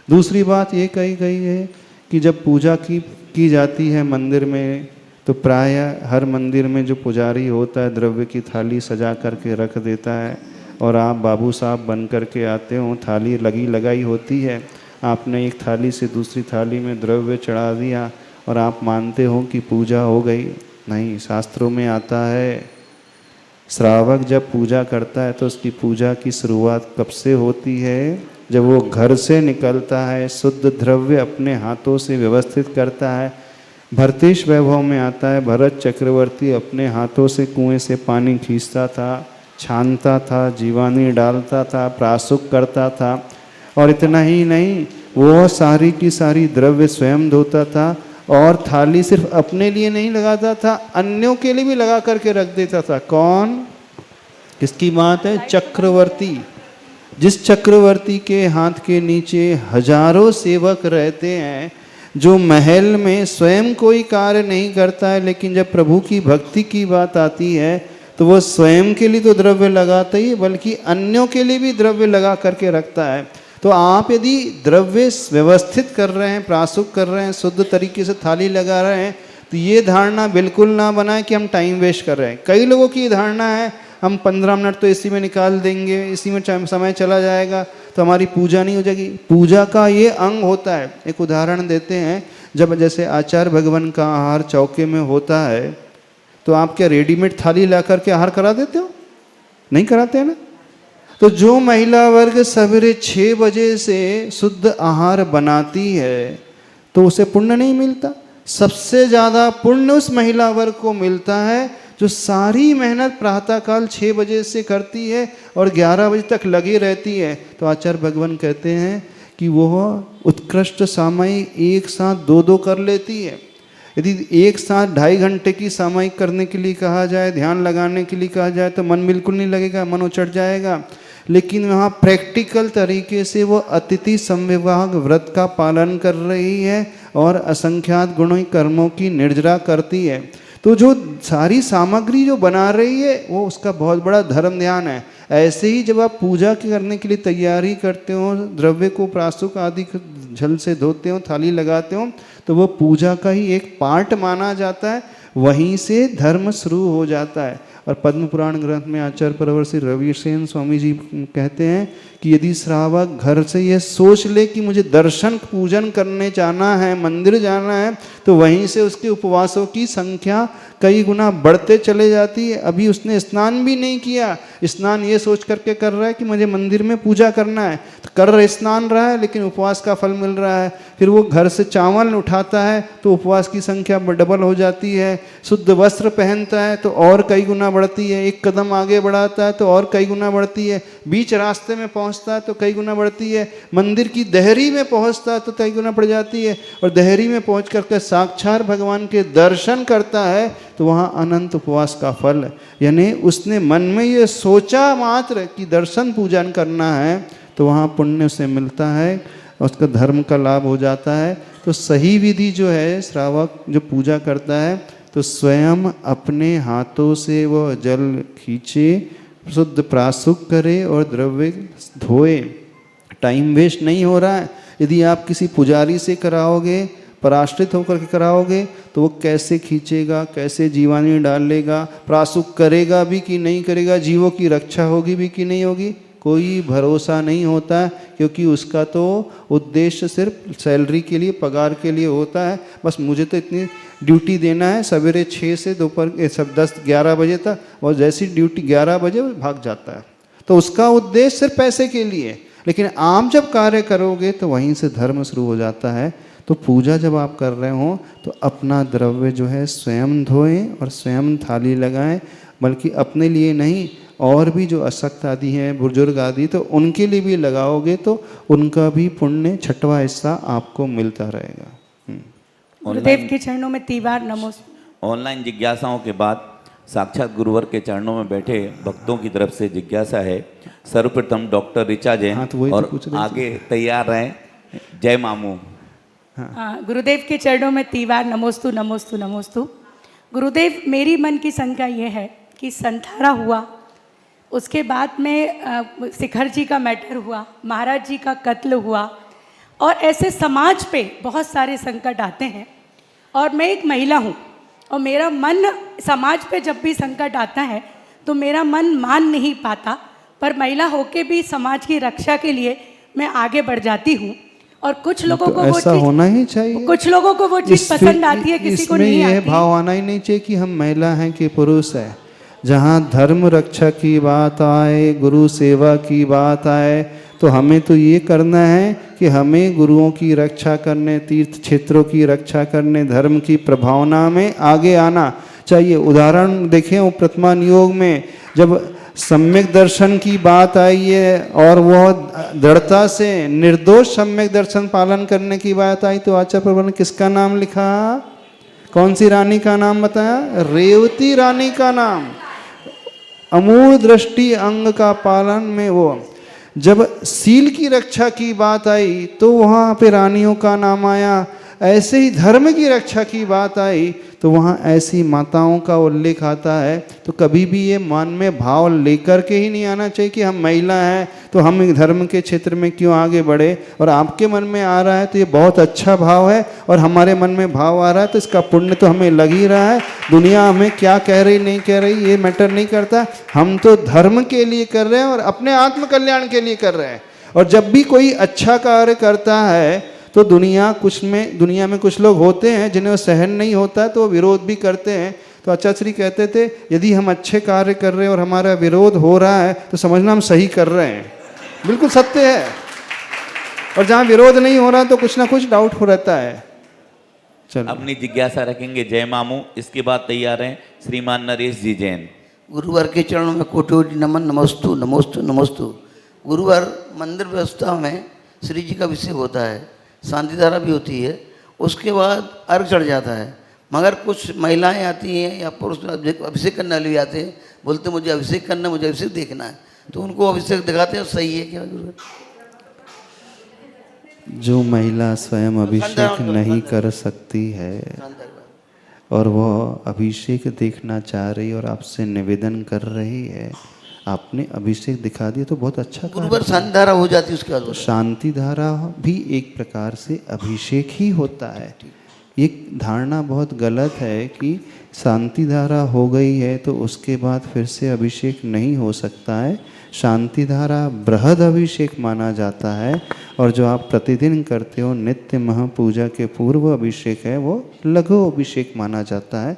दूसरी बात ये कही गई है कि जब पूजा की जाती है मंदिर में तो प्रायः हर मंदिर में जो पुजारी होता है द्रव्य की थाली सजा करके रख देता है और आप बाबू साहब बन करके आते हो, थाली लगी लगाई होती है, आपने एक थाली से दूसरी थाली में द्रव्य चढ़ा दिया और आप मानते हो कि पूजा हो गई। नहीं, शास्त्रों में आता है श्रावक जब पूजा करता है तो उसकी पूजा की शुरुआत कब से होती है? जब वो घर से निकलता है, शुद्ध द्रव्य अपने हाथों से व्यवस्थित करता है। भरतेश वैभव में आता है भरत चक्रवर्ती अपने हाथों से कुएं से पानी खींचता था, छानता था, जीवानी डालता था, प्रासुक करता था और इतना ही नहीं वो सारी की सारी द्रव्य स्वयं धोता था और थाली सिर्फ अपने लिए नहीं लगाता था, अन्यों के लिए भी लगा करके रख देता था। कौन? किसकी बात है? चक्रवर्ती। जिस चक्रवर्ती के हाथ के नीचे हजारों सेवक रहते हैं, जो महल में स्वयं कोई कार्य नहीं करता है, लेकिन जब प्रभु की भक्ति की बात आती है तो वो स्वयं के लिए तो द्रव्य लगाता ही बल्कि अन्यों के लिए भी द्रव्य लगा करके रखता है। तो आप यदि द्रव्य व्यवस्थित कर रहे हैं, प्रासुक कर रहे हैं, शुद्ध तरीके से थाली लगा रहे हैं, तो ये धारणा बिल्कुल ना बनाए कि हम टाइम वेस्ट कर रहे हैं। कई लोगों की धारणा है हम 15 मिनट तो इसी में निकाल देंगे, इसी में समय चला जाएगा तो हमारी पूजा नहीं हो जाएगी। पूजा का ये अंग होता है। एक उदाहरण देते हैं, जब जैसे आचार्य भगवान का आहार चौके में होता है तो आप क्या रेडीमेड थाली ला करके आहार करा देते हो? नहीं कराते हैं ना। तो जो महिला वर्ग सवेरे 6 बजे से शुद्ध आहार बनाती है तो उसे पुण्य नहीं मिलता। सबसे ज़्यादा पुण्य उस महिला वर्ग को मिलता है जो सारी मेहनत प्रातःकाल 6 बजे से करती है और 11 बजे तक लगी रहती है। तो आचार्य भगवान कहते हैं कि वह उत्कृष्ट सामयिक एक साथ 2-2 कर लेती है। यदि एक साथ 2.5 घंटे की सामयिक करने के लिए कहा जाए, ध्यान लगाने के लिए कहा जाए तो मन बिल्कुल नहीं लगेगा, मन उचट जाएगा। लेकिन वहाँ प्रैक्टिकल तरीके से वो अतिथि संविभाग व्रत का पालन कर रही है और असंख्यात गुणों कर्मों की निर्जरा करती है। तो जो सारी सामग्री जो बना रही है वो उसका बहुत बड़ा धर्म ध्यान है। ऐसे ही जब आप पूजा करने के लिए तैयारी करते हो, द्रव्य को प्रासुक आदि जल से धोते हो, थाली लगाते हो, तो वो पूजा का ही एक पार्ट माना जाता है। वहीं से धर्म शुरू हो जाता है। और पद्म पुराण ग्रंथ में आचार्य परवर्षी रविसेन स्वामी जी कहते हैं कि यदि श्रावक घर से यह सोच ले कि मुझे दर्शन पूजन करने जाना है, मंदिर जाना है, तो वहीं से उसके उपवासों की संख्या कई गुना बढ़ते चले जाती है। अभी उसने स्नान भी नहीं किया, स्नान ये सोच करके कर रहा है कि मुझे मंदिर में पूजा करना है, तो कर स्नान रहा है लेकिन उपवास का फल मिल रहा है। फिर वो घर से चावल उठाता है तो उपवास की संख्या डबल हो जाती है। शुद्ध वस्त्र पहनता है तो और कई गुना बढ़ती है। एक कदम आगे बढ़ाता है तो और कई गुना बढ़ती है। बीच रास्ते में पहुंचता है तो कई गुना बढ़ती है। मंदिर की देहरी में पहुंचता है तो कई गुना बढ़ जाती है। और देहरी में पहुंच करके साक्षात भगवान के दर्शन करता है तो वहाँ अनंत उपवास का फल, यानी उसने मन में ये सोचा मात्र कि दर्शन पूजन करना है तो वहाँ पुण्य से मिलता है, उसका धर्म का लाभ हो जाता है। तो सही विधि जो है, श्रावक जो पूजा करता है तो स्वयं अपने हाथों से वह जल खींचे, शुद्ध प्रासुक करे और द्रव्य धोए। टाइम वेस्ट नहीं हो रहा है। यदि आप किसी पुजारी से कराओगे, पराश्रित होकर के कराओगे, तो वो कैसे खींचेगा, कैसे जीवानी डाल लेगा, प्रासुक करेगा भी कि नहीं करेगा, जीवों की रक्षा होगी भी कि नहीं होगी, कोई भरोसा नहीं होता। क्योंकि उसका तो उद्देश्य सिर्फ सैलरी के लिए, पगार के लिए होता है। बस मुझे तो इतनी ड्यूटी देना है सवेरे 6 से दोपहर सब 10-11 बजे तक, और जैसी ड्यूटी 11 बजे भाग जाता है। तो उसका उद्देश्य सिर्फ पैसे के लिए है। लेकिन आप जब कार्य करोगे तो वहीं से धर्म शुरू हो जाता है। तो पूजा जब आप कर रहे हो तो अपना द्रव्य जो है स्वयं धोएं और स्वयं थाली लगाएं, बल्कि अपने लिए नहीं, और भी जो अशक्त आदि हैं, बुजुर्ग आदि, तो उनके लिए भी लगाओगे तो उनका भी पुण्य छठवां हिस्सा आपको मिलता रहेगा। गुरुदेव के चरणों में तीवार नमस्कार। ऑनलाइन जिज्ञासाओं के बाद साक्षात गुरुवर के चरणों में बैठे भक्तों की तरफ से जिज्ञासा है। सर्वप्रथम डॉक्टर ऋचा जैन, हाँ, तो वही तो और पूछ रही थी। आगे तैयार रहें जय मामू। गुरुदेव के चरणों में तीवार नमोस्तु नमोस्तु नमोस्तु। गुरुदेव, मेरी मन की शंका ये है कि संथारा हुआ, उसके बाद में शिखर जी का मैटर हुआ, महाराज जी का कत्ल हुआ, और ऐसे समाज पे बहुत सारे संकट आते हैं। और मैं एक महिला हूँ और मेरा मन समाज पे जब भी संकट आता है तो मेरा मन मान नहीं पाता, पर महिला होके भी समाज की रक्षा के लिए मैं आगे बढ़ जाती हूँ। और कुछ लोगों तो को वो ऐसा चीज, होना ही चाहिए। कुछ लोगों को वो चीज़ पसंद आती है, किसी को इसमें नहीं यह आती। भाव आना ही नहीं चाहिए कि हम महिला हैं कि पुरुष है। जहाँ धर्म रक्षा की बात आए, गुरु सेवा की बात आए, तो हमें तो ये करना है कि हमें गुरुओं की रक्षा करने, तीर्थ क्षेत्रों की रक्षा करने, धर्म की प्रभावना में आगे आना चाहिए। उदाहरण देखें, वो प्रथमान योग में जब सम्यक दर्शन की बात आई है और वह दृढ़ता से निर्दोष सम्यक दर्शन पालन करने की बात आई, तो आचार्य प्रभु ने किसका नाम लिखा? कौन सी रानी का नाम बताया? रेवती रानी का नाम। अमूल दृष्टि अंग का पालन में वो। जब सील की रक्षा की बात आई तो वहाँ पे रानियों का नाम आया। ऐसे ही धर्म की रक्षा की बात आई तो वहाँ ऐसी माताओं का उल्लेख आता है। तो कभी भी ये मन में भाव लेकर के ही नहीं आना चाहिए कि हम महिला हैं तो हम धर्म के क्षेत्र में क्यों आगे बढ़े। और आपके मन में आ रहा है तो ये बहुत अच्छा भाव है, और हमारे मन में भाव आ रहा है तो इसका पुण्य तो हमें लग ही रहा है। दुनिया हमें क्या कह रही नहीं कह रही ये मैटर नहीं करता, हम तो धर्म के लिए कर रहे हैं और अपने आत्म कल्याण के लिए कर रहे हैं। और जब भी कोई अच्छा कार्य करता है तो दुनिया में कुछ लोग होते हैं जिन्हें सहन नहीं होता तो वो विरोध भी करते हैं। तो आचार्य श्री कहते थे, यदि हम अच्छे कार्य कर रहे हैं और हमारा विरोध हो रहा है तो समझना हम सही कर रहे हैं। बिल्कुल सत्य है। और जहाँ विरोध नहीं हो रहा तो कुछ ना कुछ डाउट हो रहता है। चलो, अपनी जिज्ञासा रखेंगे जय मामू। इसके बाद तैयार हैं श्रीमान नरेश जी जैन। गुरुवार के चरणों में कोटि नमन, नमोस्तु नमोस्तु नमोस्तु। गुरुवार मंदिर व्यवस्था में श्री जी का अभिषेक होता है, शांति धारा भी होती है, उसके बाद अर्घ चढ़ जाता है। मगर कुछ महिलाएं आती हैं या पुरुष अभिषेक करने वाले भी आते हैं, बोलते मुझे अभिषेक करना, मुझे अभिषेक देखना है, तो उनको अभिषेक दिखाते हैं। सही है क्या गुरुवार? जो महिला स्वयं अभिषेक नहीं कर सकती है और वह अभिषेक देखना चाह रही और आपसे निवेदन कर रही है, आपने अभिषेक दिखा दिया तो बहुत अच्छा। गुरुवार शांति धारा हो जाती है, उसके बाद शांति धारा भी एक प्रकार से अभिषेक ही होता है। ये धारणा बहुत गलत है कि शांति धारा हो गई है तो उसके बाद फिर से अभिषेक नहीं हो सकता है। शांति धारा बृहद अभिषेक माना जाता है, और जो आप प्रतिदिन करते हो नित्य महापूजा के पूर्व अभिषेक है वो लघु अभिषेक माना जाता है।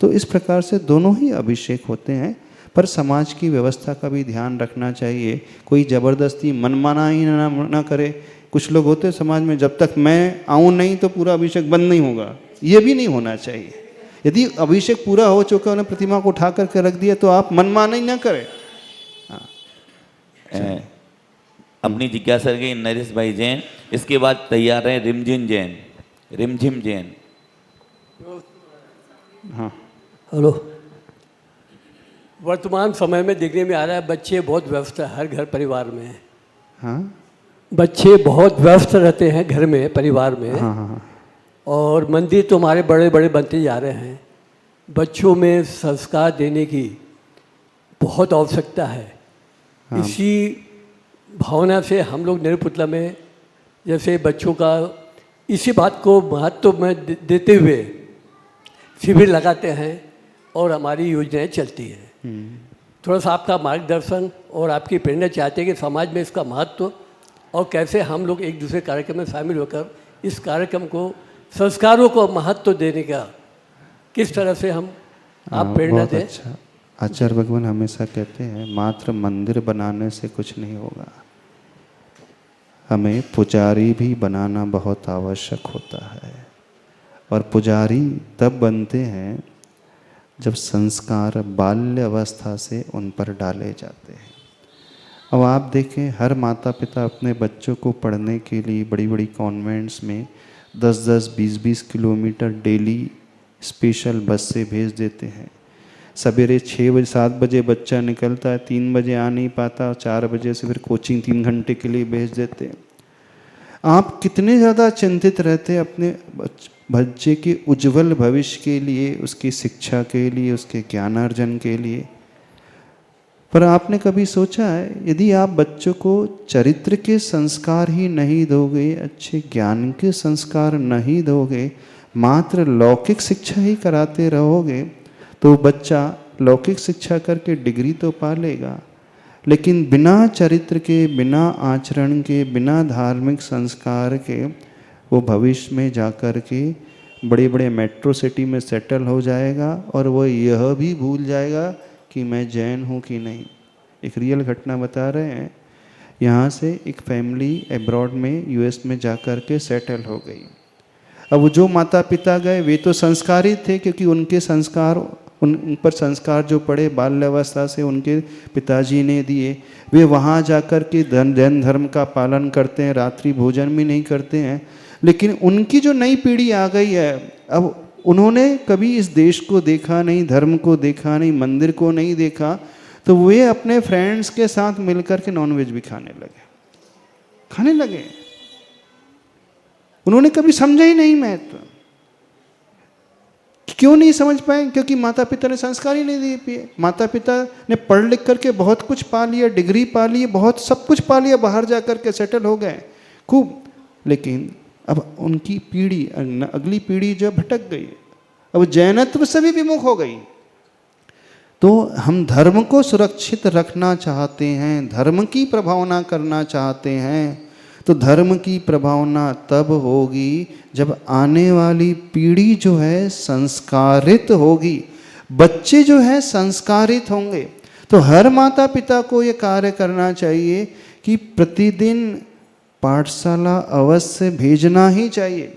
तो इस प्रकार से दोनों ही अभिषेक होते हैं, पर समाज की व्यवस्था का भी ध्यान रखना चाहिए। कोई ज़बरदस्ती मनमाना ही ना करे। कुछ लोग होते हैं समाज में, जब तक मैं आऊँ नहीं तो पूरा अभिषेक बंद नहीं होगा। ये भी नहीं होना चाहिए। यदि अभिषेक पूरा हो चुका, उन्हें प्रतिमा को उठा करके रख दिया, तो आप मनमाना ही ना करें। अपनी जिज्ञासा रखेंगे नरेश भाई जैन। इसके बाद तैयार हैं रिमझिम जैन। हाँ, हेलो। वर्तमान समय में देखने में आ रहा है बच्चे बहुत व्यस्त है हर घर परिवार में। हाँ, बच्चे बहुत व्यस्त रहते हैं घर में, परिवार में। हाँ, हाँ। और मंदिर तो हमारे बड़े बड़े बनते जा रहे हैं। बच्चों में संस्कार देने की बहुत आवश्यकता है। हाँ। इसी भावना से हम लोग निरपुतला में जैसे बच्चों का इसी बात को महत्व में देते हुए शिविर लगाते हैं और हमारी योजनाएं चलती हैं। थोड़ा सा आपका मार्गदर्शन और आपकी प्रेरणा चाहते हैं कि समाज में इसका महत्व और कैसे हम लोग एक दूसरे कार्यक्रम में शामिल होकर इस कार्यक्रम को, संस्कारों को महत्व देने का किस तरह से हम आप प्रेरणा दें। अच्छा। आचार्य भगवान हमेशा कहते हैं मात्र मंदिर बनाने से कुछ नहीं होगा, हमें पुजारी भी बनाना बहुत आवश्यक होता है। और पुजारी तब बनते हैं जब संस्कार बाल्य अवस्था से उन पर डाले जाते हैं। अब आप देखें, हर माता पिता अपने बच्चों को पढ़ने के लिए बड़ी बड़ी कॉन्वेंट्स में 10-10, 20-20 किलोमीटर डेली स्पेशल बस से भेज देते हैं। सवेरे 6 बजे 7 बजे बच्चा निकलता है, 3 बजे आ नहीं पाता, 4 बजे से फिर कोचिंग 3 घंटे के लिए भेज देते हैं। आप कितने ज़्यादा चिंतित रहते हैं अपने बच्चे के उज्जवल भविष्य के लिए, उसकी शिक्षा के लिए, उसके ज्ञानार्जन के लिए। पर आपने कभी सोचा है, यदि आप बच्चों को चरित्र के संस्कार ही नहीं दोगे, अच्छे ज्ञान के संस्कार नहीं दोगे, मात्र लौकिक शिक्षा ही कराते रहोगे, तो बच्चा लौकिक शिक्षा करके डिग्री तो पा लेगा, लेकिन बिना चरित्र के, बिना आचरण के, बिना धार्मिक संस्कार के वो भविष्य में जाकर के बड़े बड़े मेट्रो सिटी में सेटल हो जाएगा और वो यह भी भूल जाएगा कि मैं जैन हूँ कि नहीं। एक रियल घटना बता रहे हैं, यहाँ से एक फैमिली अब्रॉड में यूएस में जाकर के सेटल हो गई। अब जो माता पिता गए वे तो संस्कारित थे, क्योंकि उनके संस्कार, उन पर संस्कार जो पड़े बाल्यावस्था से उनके पिताजी ने दिए। वे वहाँ जाकर के जैन धर्म का पालन करते हैं, रात्रि भोजन भी नहीं करते हैं। लेकिन उनकी जो नई पीढ़ी आ गई है, अब उन्होंने कभी इस देश को देखा नहीं, धर्म को देखा नहीं, मंदिर को नहीं देखा, तो वे अपने फ्रेंड्स के साथ मिलकर के नॉनवेज भी खाने लगे। उन्होंने कभी समझा ही नहीं महत्व। क्यों नहीं समझ पाए? क्योंकि माता पिता ने संस्कार ही नहीं दिए। माता पिता ने पढ़ लिख करके बहुत कुछ पा लिया, डिग्री पा ली, बहुत सब कुछ पा लिया, बाहर जा करके सेटल हो गए खूब, लेकिन अब उनकी पीढ़ी, अगली पीढ़ी जो भटक गई, अब जैनत्व से भी विमुख हो गई। तो हम धर्म को सुरक्षित रखना चाहते हैं, धर्म की प्रभावना करना चाहते हैं, तो धर्म की प्रभावना तब होगी जब आने वाली पीढ़ी जो है संस्कारित होगी, बच्चे जो है संस्कारित होंगे। तो हर माता पिता को ये कार्य करना चाहिए कि प्रतिदिन पाठशाला अवश्य भेजना ही चाहिए।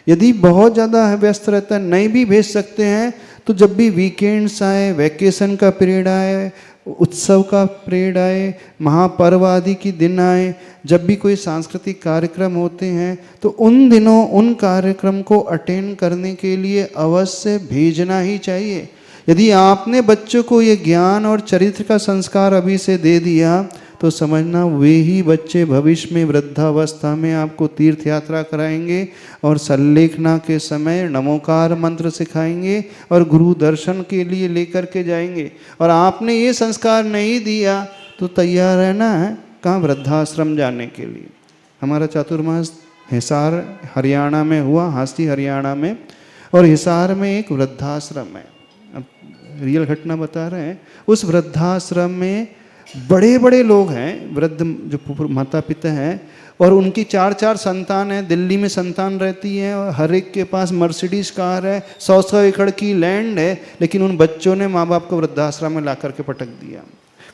यदि बहुत ज़्यादा व्यस्त रहता है, नहीं भी भेज सकते हैं, तो जब भी वीकेंड्स आए, वैकेशन का पीरियड आए, उत्सव का पीरियड आए, महापर्व आदि के दिन आए, जब भी कोई सांस्कृतिक कार्यक्रम होते हैं, तो उन दिनों उन कार्यक्रम को अटेंड करने के लिए अवश्य भेजना ही चाहिए। यदि आपने बच्चों को ये ज्ञान और चरित्र का संस्कार अभी से दे दिया, तो समझना वे ही बच्चे भविष्य में वृद्धावस्था में आपको तीर्थ यात्रा कराएंगे और सल्लेखना के समय नमोकार मंत्र सिखाएंगे और गुरु दर्शन के लिए लेकर के जाएंगे। और आपने ये संस्कार नहीं दिया तो तैयार रहना है कहाँ? वृद्धाश्रम जाने के लिए। हमारा चातुर्मास हिसार हरियाणा में हुआ, हांसी हरियाणा में, और हिसार में एक वृद्धाश्रम है। अब रियल घटना बता रहे हैं। उस वृद्धाश्रम में बड़े बड़े लोग हैं, वृद्ध जो माता पिता हैं, और उनकी 4-4 संतान हैं। दिल्ली में संतान रहती है और हर एक के पास मर्सिडीज कार है, 100-100 एकड़ की लैंड है, लेकिन उन बच्चों ने माँ बाप को वृद्धाश्रम में ला करके पटक दिया।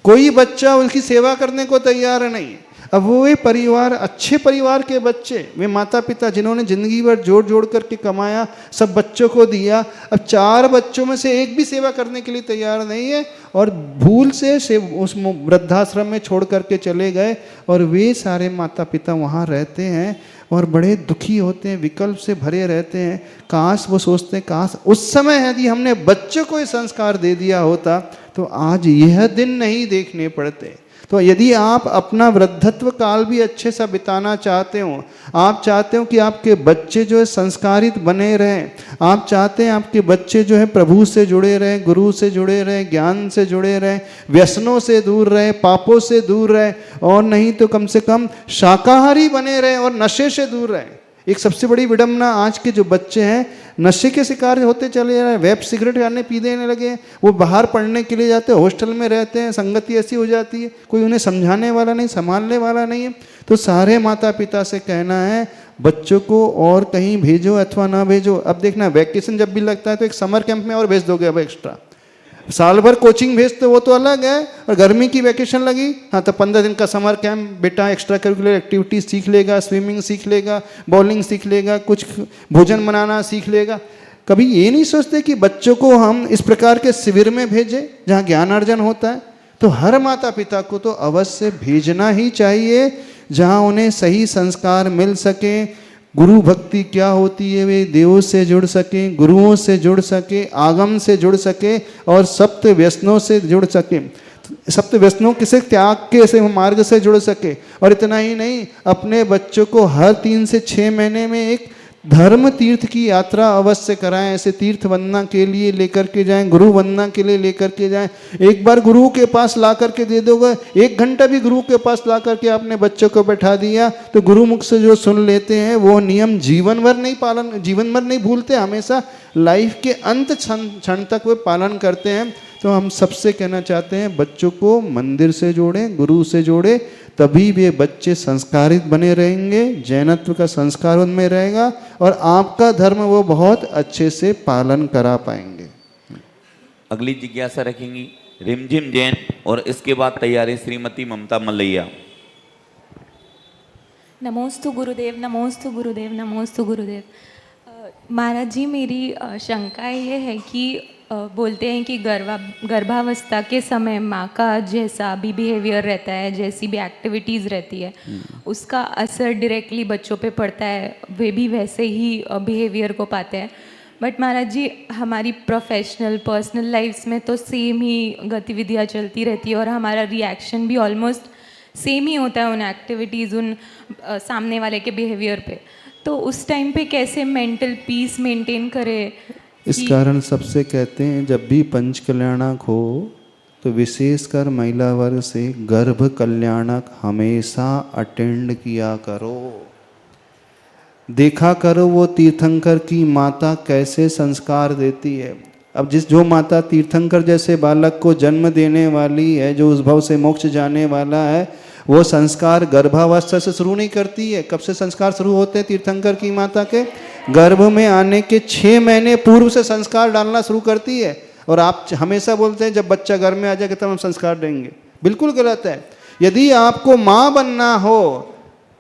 कोई बच्चा उनकी सेवा करने को तैयार नहीं। अब वो परिवार, अच्छे परिवार के बच्चे, वे माता पिता जिन्होंने ज़िंदगी भर जोड़ जोड़ करके कमाया, सब बच्चों को दिया, अब 4 बच्चों में से एक भी सेवा करने के लिए तैयार नहीं है और भूल से उस वृद्धाश्रम में छोड़ करके चले गए। और वे सारे माता पिता वहाँ रहते हैं और बड़े दुखी होते हैं, विकल्प से भरे रहते हैं। काश, वो सोचते हैं काश उस समय यदि हमने बच्चों को ये संस्कार दे दिया होता तो आज यह दिन नहीं देखने पड़ते। तो यदि आप अपना वृद्धत्व काल भी अच्छे से बिताना चाहते हो, आप चाहते हो कि आपके बच्चे जो है संस्कारित बने रहें, आप चाहते हैं आपके बच्चे जो है प्रभु से जुड़े रहें, गुरु से जुड़े रहें, ज्ञान से जुड़े रहें, व्यसनों से दूर रहें, पापों से दूर रहें, और नहीं तो कम से कम शाकाहारी बने रहें और नशे से दूर रहें। एक सबसे बड़ी विडंबना, आज के जो बच्चे हैं नशे के शिकार होते चले जा रहे हैं, वेब सिगरेट खाने पीने लगे हैं, वो बाहर पढ़ने के लिए जाते हैं, हॉस्टल में रहते हैं, संगति ऐसी हो जाती है, कोई उन्हें समझाने वाला नहीं, संभालने वाला नहीं है। तो सारे माता पिता से कहना है बच्चों को और कहीं भेजो अथवा ना भेजो। अब देखना, वैकेशन जब भी लगता है तो एक समर कैंप में और भेज दोगे अब एक्स्ट्रा। साल भर कोचिंग भेजते वो तो अलग है, और गर्मी की वैकेशन लगी, हाँ तो 15 दिन का समर कैंप, बेटा एक्स्ट्रा करिकुलर एक्टिविटी सीख लेगा, स्विमिंग सीख लेगा, बॉलिंग सीख लेगा, कुछ भोजन बनाना सीख लेगा। कभी ये नहीं सोचते कि बच्चों को हम इस प्रकार के शिविर में भेजें जहाँ ज्ञानार्जन होता है? तो हर माता पिता को तो अवश्य भेजना ही चाहिए, जहाँ उन्हें सही संस्कार मिल सके, गुरु भक्ति क्या होती है वे देवों से जुड़ सके, गुरुओं से जुड़ सके, आगम से जुड़ सके और सप्त व्यसनों से जुड़ सके, सप्त व्यसनों किसे त्याग के से मार्ग से जुड़ सके। और इतना ही नहीं, अपने बच्चों को हर 3 से 6 महीने में एक धर्म तीर्थ की यात्रा अवश्य कराएं, ऐसे तीर्थ वंदना के लिए लेकर के जाएं, गुरु वंदना के लिए लेकर के जाएं। एक बार गुरु के पास ला करके दे दोगे, 1 घंटा भी गुरु के पास ला करके आपने बच्चों को बैठा दिया, तो गुरु मुख से जो सुन लेते हैं वो नियम जीवन भर नहीं भूलते, हमेशा लाइफ के अंत क्षण तक वे पालन करते हैं। तो हम सबसे कहना चाहते हैं, बच्चों को मंदिर से जोड़ें, गुरु से जोड़ें, तभी वे बच्चे संस्कारित बने रहेंगे, जैनत्व का संस्कार उनमें रहेगा और आपका धर्म वो बहुत अच्छे से पालन करा पाएंगे। अगली जिज्ञासा रखेंगी रिमझिम जैन, और इसके बाद तैयारी श्रीमती ममता मलैया। नमोस्तु गुरुदेव, नमोस्तु गुरुदेव, नमोस्तु गुरुदेव। महाराज जी, मेरी शंका ये है कि बोलते हैं कि गर्भावस्था के समय माँ का जैसा भी बिहेवियर रहता है, जैसी भी एक्टिविटीज़ रहती है, उसका असर डायरेक्टली बच्चों पे पड़ता है, वे भी वैसे ही बिहेवियर को पाते हैं। बट महाराज जी, हमारी प्रोफेशनल पर्सनल लाइफ्स में तो सेम ही गतिविधियाँ चलती रहती है और हमारा रिएक्शन भी ऑलमोस्ट सेम ही होता है उन एक्टिविटीज़, उन सामने वाले के बिहेवियर पे। तो उस टाइम पे कैसे मेंटल पीस मेंटेन करें? इस कारण सबसे कहते हैं, जब भी पंच कल्याणक हो तो विशेषकर महिला वर्ग से गर्भ कल्याणक हमेशा अटेंड किया करो, देखा करो वो तीर्थंकर की माता कैसे संस्कार देती है। अब जो माता तीर्थंकर जैसे बालक को जन्म देने वाली है, जो उस भव से मोक्ष जाने वाला है, वो संस्कार गर्भावस्था से शुरू नहीं करती है। कब से संस्कार शुरू होते हैं तीर्थंकर की माता के? गर्भ में आने के 6 महीने पूर्व से संस्कार डालना शुरू करती है। और आप हमेशा बोलते हैं जब बच्चा घर में आ जाएगा तब हम संस्कार देंगे, बिल्कुल गलत है। यदि आपको माँ बनना हो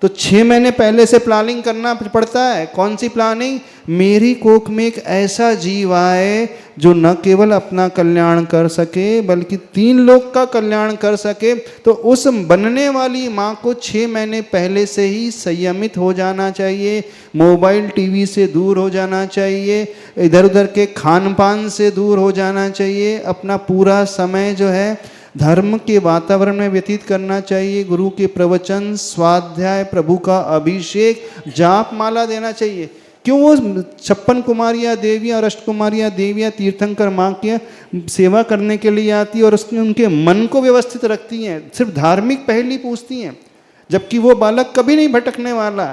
तो 6 महीने पहले से प्लानिंग करना पड़ता है। कौन सी प्लानिंग? मेरी कोख में एक ऐसा जीव आए जो न केवल अपना कल्याण कर सके बल्कि 3 लोग का कल्याण कर सके। तो उस बनने वाली माँ को 6 महीने पहले से ही संयमित हो जाना चाहिए, मोबाइल टीवी से दूर हो जाना चाहिए, इधर उधर के खान पान से दूर हो जाना चाहिए, अपना पूरा समय जो है धर्म के वातावरण में व्यतीत करना चाहिए। गुरु के प्रवचन, स्वाध्याय, प्रभु का अभिषेक, जाप माला देना चाहिए। क्यों? वो 56 कुमारियाँ देवियाँ और 8 कुमारियाँ देवियाँ तीर्थंकर माँ की सेवा करने के लिए आती है और उसमें उनके मन को व्यवस्थित रखती हैं, सिर्फ धार्मिक पहली पूछती हैं, जबकि वो बालक कभी नहीं भटकने वाला।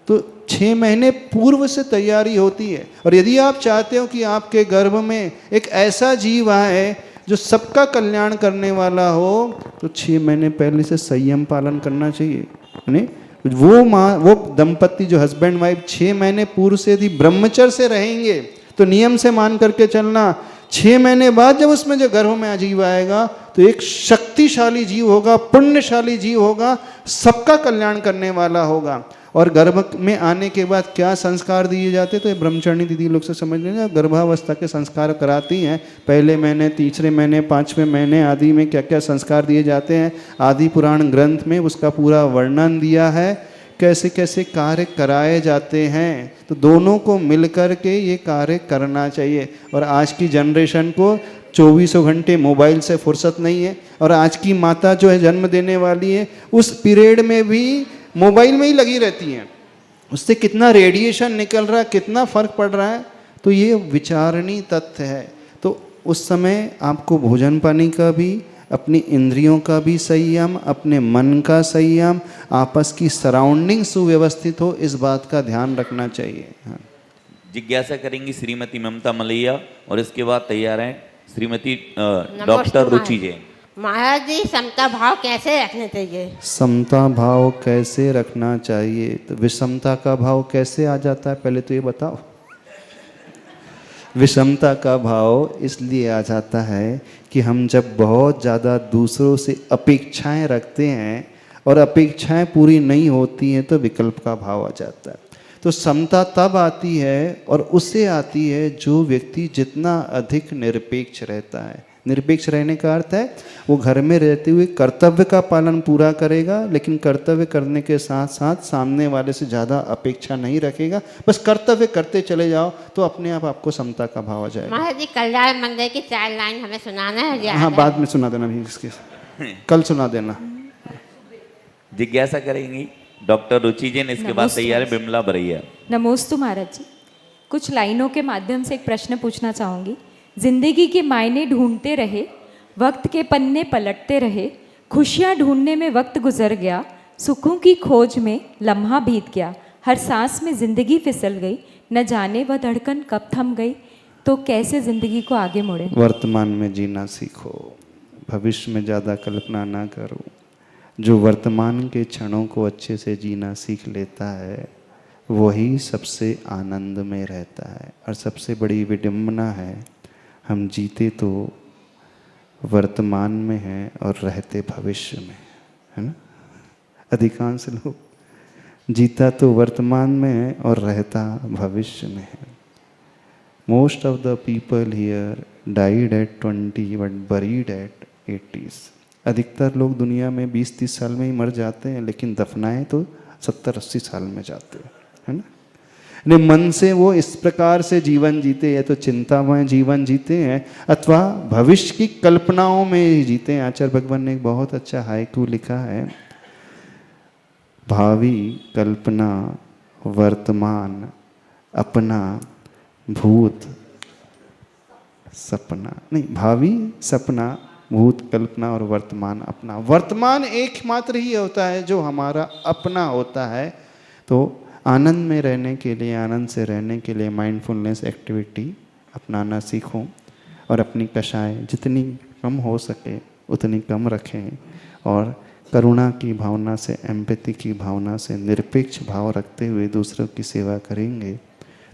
तो 6 महीने पूर्व से तैयारी होती है। और यदि आप चाहते हो कि आपके गर्भ में एक ऐसा जीव आए जो सबका कल्याण करने वाला हो, तो 6 महीने पहले से संयम पालन करना चाहिए। यानी वो दंपति जो हस्बैंड वाइफ 6 महीने पूर्व से यदि ब्रह्मचर्य से रहेंगे तो नियम से मान करके चलना। 6 महीने बाद जब उसमें जो गर्भ में जीव आएगा तो एक शक्तिशाली जीव होगा, पुण्यशाली जीव होगा, सबका कल्याण करने वाला होगा। और गर्भ में आने के बाद क्या संस्कार दिए जाते, तो ये ब्रह्मचारिणी दीदी लोग से समझ लेंगे। गर्भावस्था के संस्कार कराती हैं, पहले महीने, तीसरे महीने, 5वें महीने आदि में क्या क्या संस्कार दिए जाते हैं, आदि पुराण ग्रंथ में उसका पूरा वर्णन दिया है, कैसे कैसे कार्य कराए जाते हैं। तो दोनों को मिलकर के ये कार्य करना चाहिए। और आज की जनरेशन को 24 घंटे मोबाइल से फुर्सत नहीं है, और आज की माता जो है जन्म देने वाली है, उस पीरियड में भी मोबाइल में ही लगी रहती हैं। उससे कितना रेडिएशन निकल रहा है, कितना फर्क पड़ रहा है, तो ये विचारणीय तथ्य है। तो उस समय आपको भोजन पानी का भी, अपनी इंद्रियों का भी संयम, अपने मन का संयम, आपस की सराउंडिंग सुव्यवस्थित हो, इस बात का ध्यान रखना चाहिए। हाँ। जिज्ञासा करेंगी श्रीमती ममता मलैया, और इसके बाद तैयार हैं श्रीमती डॉक्टर रुचि जैन। महाराज जी, समता भाव कैसे रखना चाहिए? समता भाव कैसे रखना चाहिए? तो विषमता का भाव कैसे आ जाता है, पहले तो ये बताओ। विषमता का भाव इसलिए आ जाता है कि हम जब बहुत ज़्यादा दूसरों से अपेक्षाएं रखते हैं और अपेक्षाएं पूरी नहीं होती हैं तो विकल्प का भाव आ जाता है। तो समता तब आती है और उससे आती है जो व्यक्ति जितना अधिक निरपेक्ष रहता है। निरपेक्ष रहने का अर्थ है वो घर में रहते हुए कर्तव्य का पालन पूरा करेगा, लेकिन कर्तव्य करने के साथ साथ सामने वाले से ज़्यादा अपेक्षा नहीं रखेगा, बस कर्तव्य करते चले जाओ तो अपने आप आपको समता का भाव आ जाएगा। महाराज जी कल्याण मंदिर की 4 लाइन हमें सुनाना है। याद हाँ, है? बाद में सुना देना भी, इसके कल सुना देना। जिज्ञासा करेंगी डॉक्टर रुचि जी ने, इसके बाद तैयार है बिमला बरैया। नमोस्तु महाराज जी, कुछ लाइनों के माध्यम से एक प्रश्न पूछना चाहूँगी। जिंदगी के मायने ढूंढते रहे, वक्त के पन्ने पलटते रहे, खुशियाँ ढूंढने में वक्त गुजर गया, सुखों की खोज में लम्हा बीत गया, हर सांस में जिंदगी फिसल गई, न जाने वह धड़कन कब थम गई, तो कैसे जिंदगी को आगे मोड़े। वर्तमान में जीना सीखो, भविष्य में ज़्यादा कल्पना ना करो। जो वर्तमान के क्षणों को अच्छे से जीना सीख लेता है वही सबसे आनंद में रहता है। और सबसे बड़ी विडंबना है हम जीते तो वर्तमान में हैं और रहते भविष्य में, है ना। अधिकांश लोग जीता तो वर्तमान में है और रहता भविष्य में है। Most of the people here died at 20 but buried at 80s। अधिकतर लोग दुनिया में 20-30 साल में ही मर जाते हैं, लेकिन दफनाए तो 70-80 साल में जाते हैं, है ना। मन से वो इस प्रकार से जीवन जीते, या तो चिंतामय जीवन जीते हैं अथवा भविष्य की कल्पनाओं में ही जीते हैं। आचार्य भगवान ने एक बहुत अच्छा हाइकू लिखा है, भावी कल्पना वर्तमान अपना भूत सपना, नहीं, भावी सपना भूत कल्पना और वर्तमान अपना। वर्तमान एकमात्र ही होता है जो हमारा अपना होता है। तो आनंद में रहने के लिए, आनंद से रहने के लिए माइंडफुलनेस एक्टिविटी अपनाना सीखो और अपनी कषाय जितनी कम हो सके उतनी कम रखें और करुणा की भावना से, एम्पैथी की भावना से, निरपेक्ष भाव रखते हुए दूसरों की सेवा करेंगे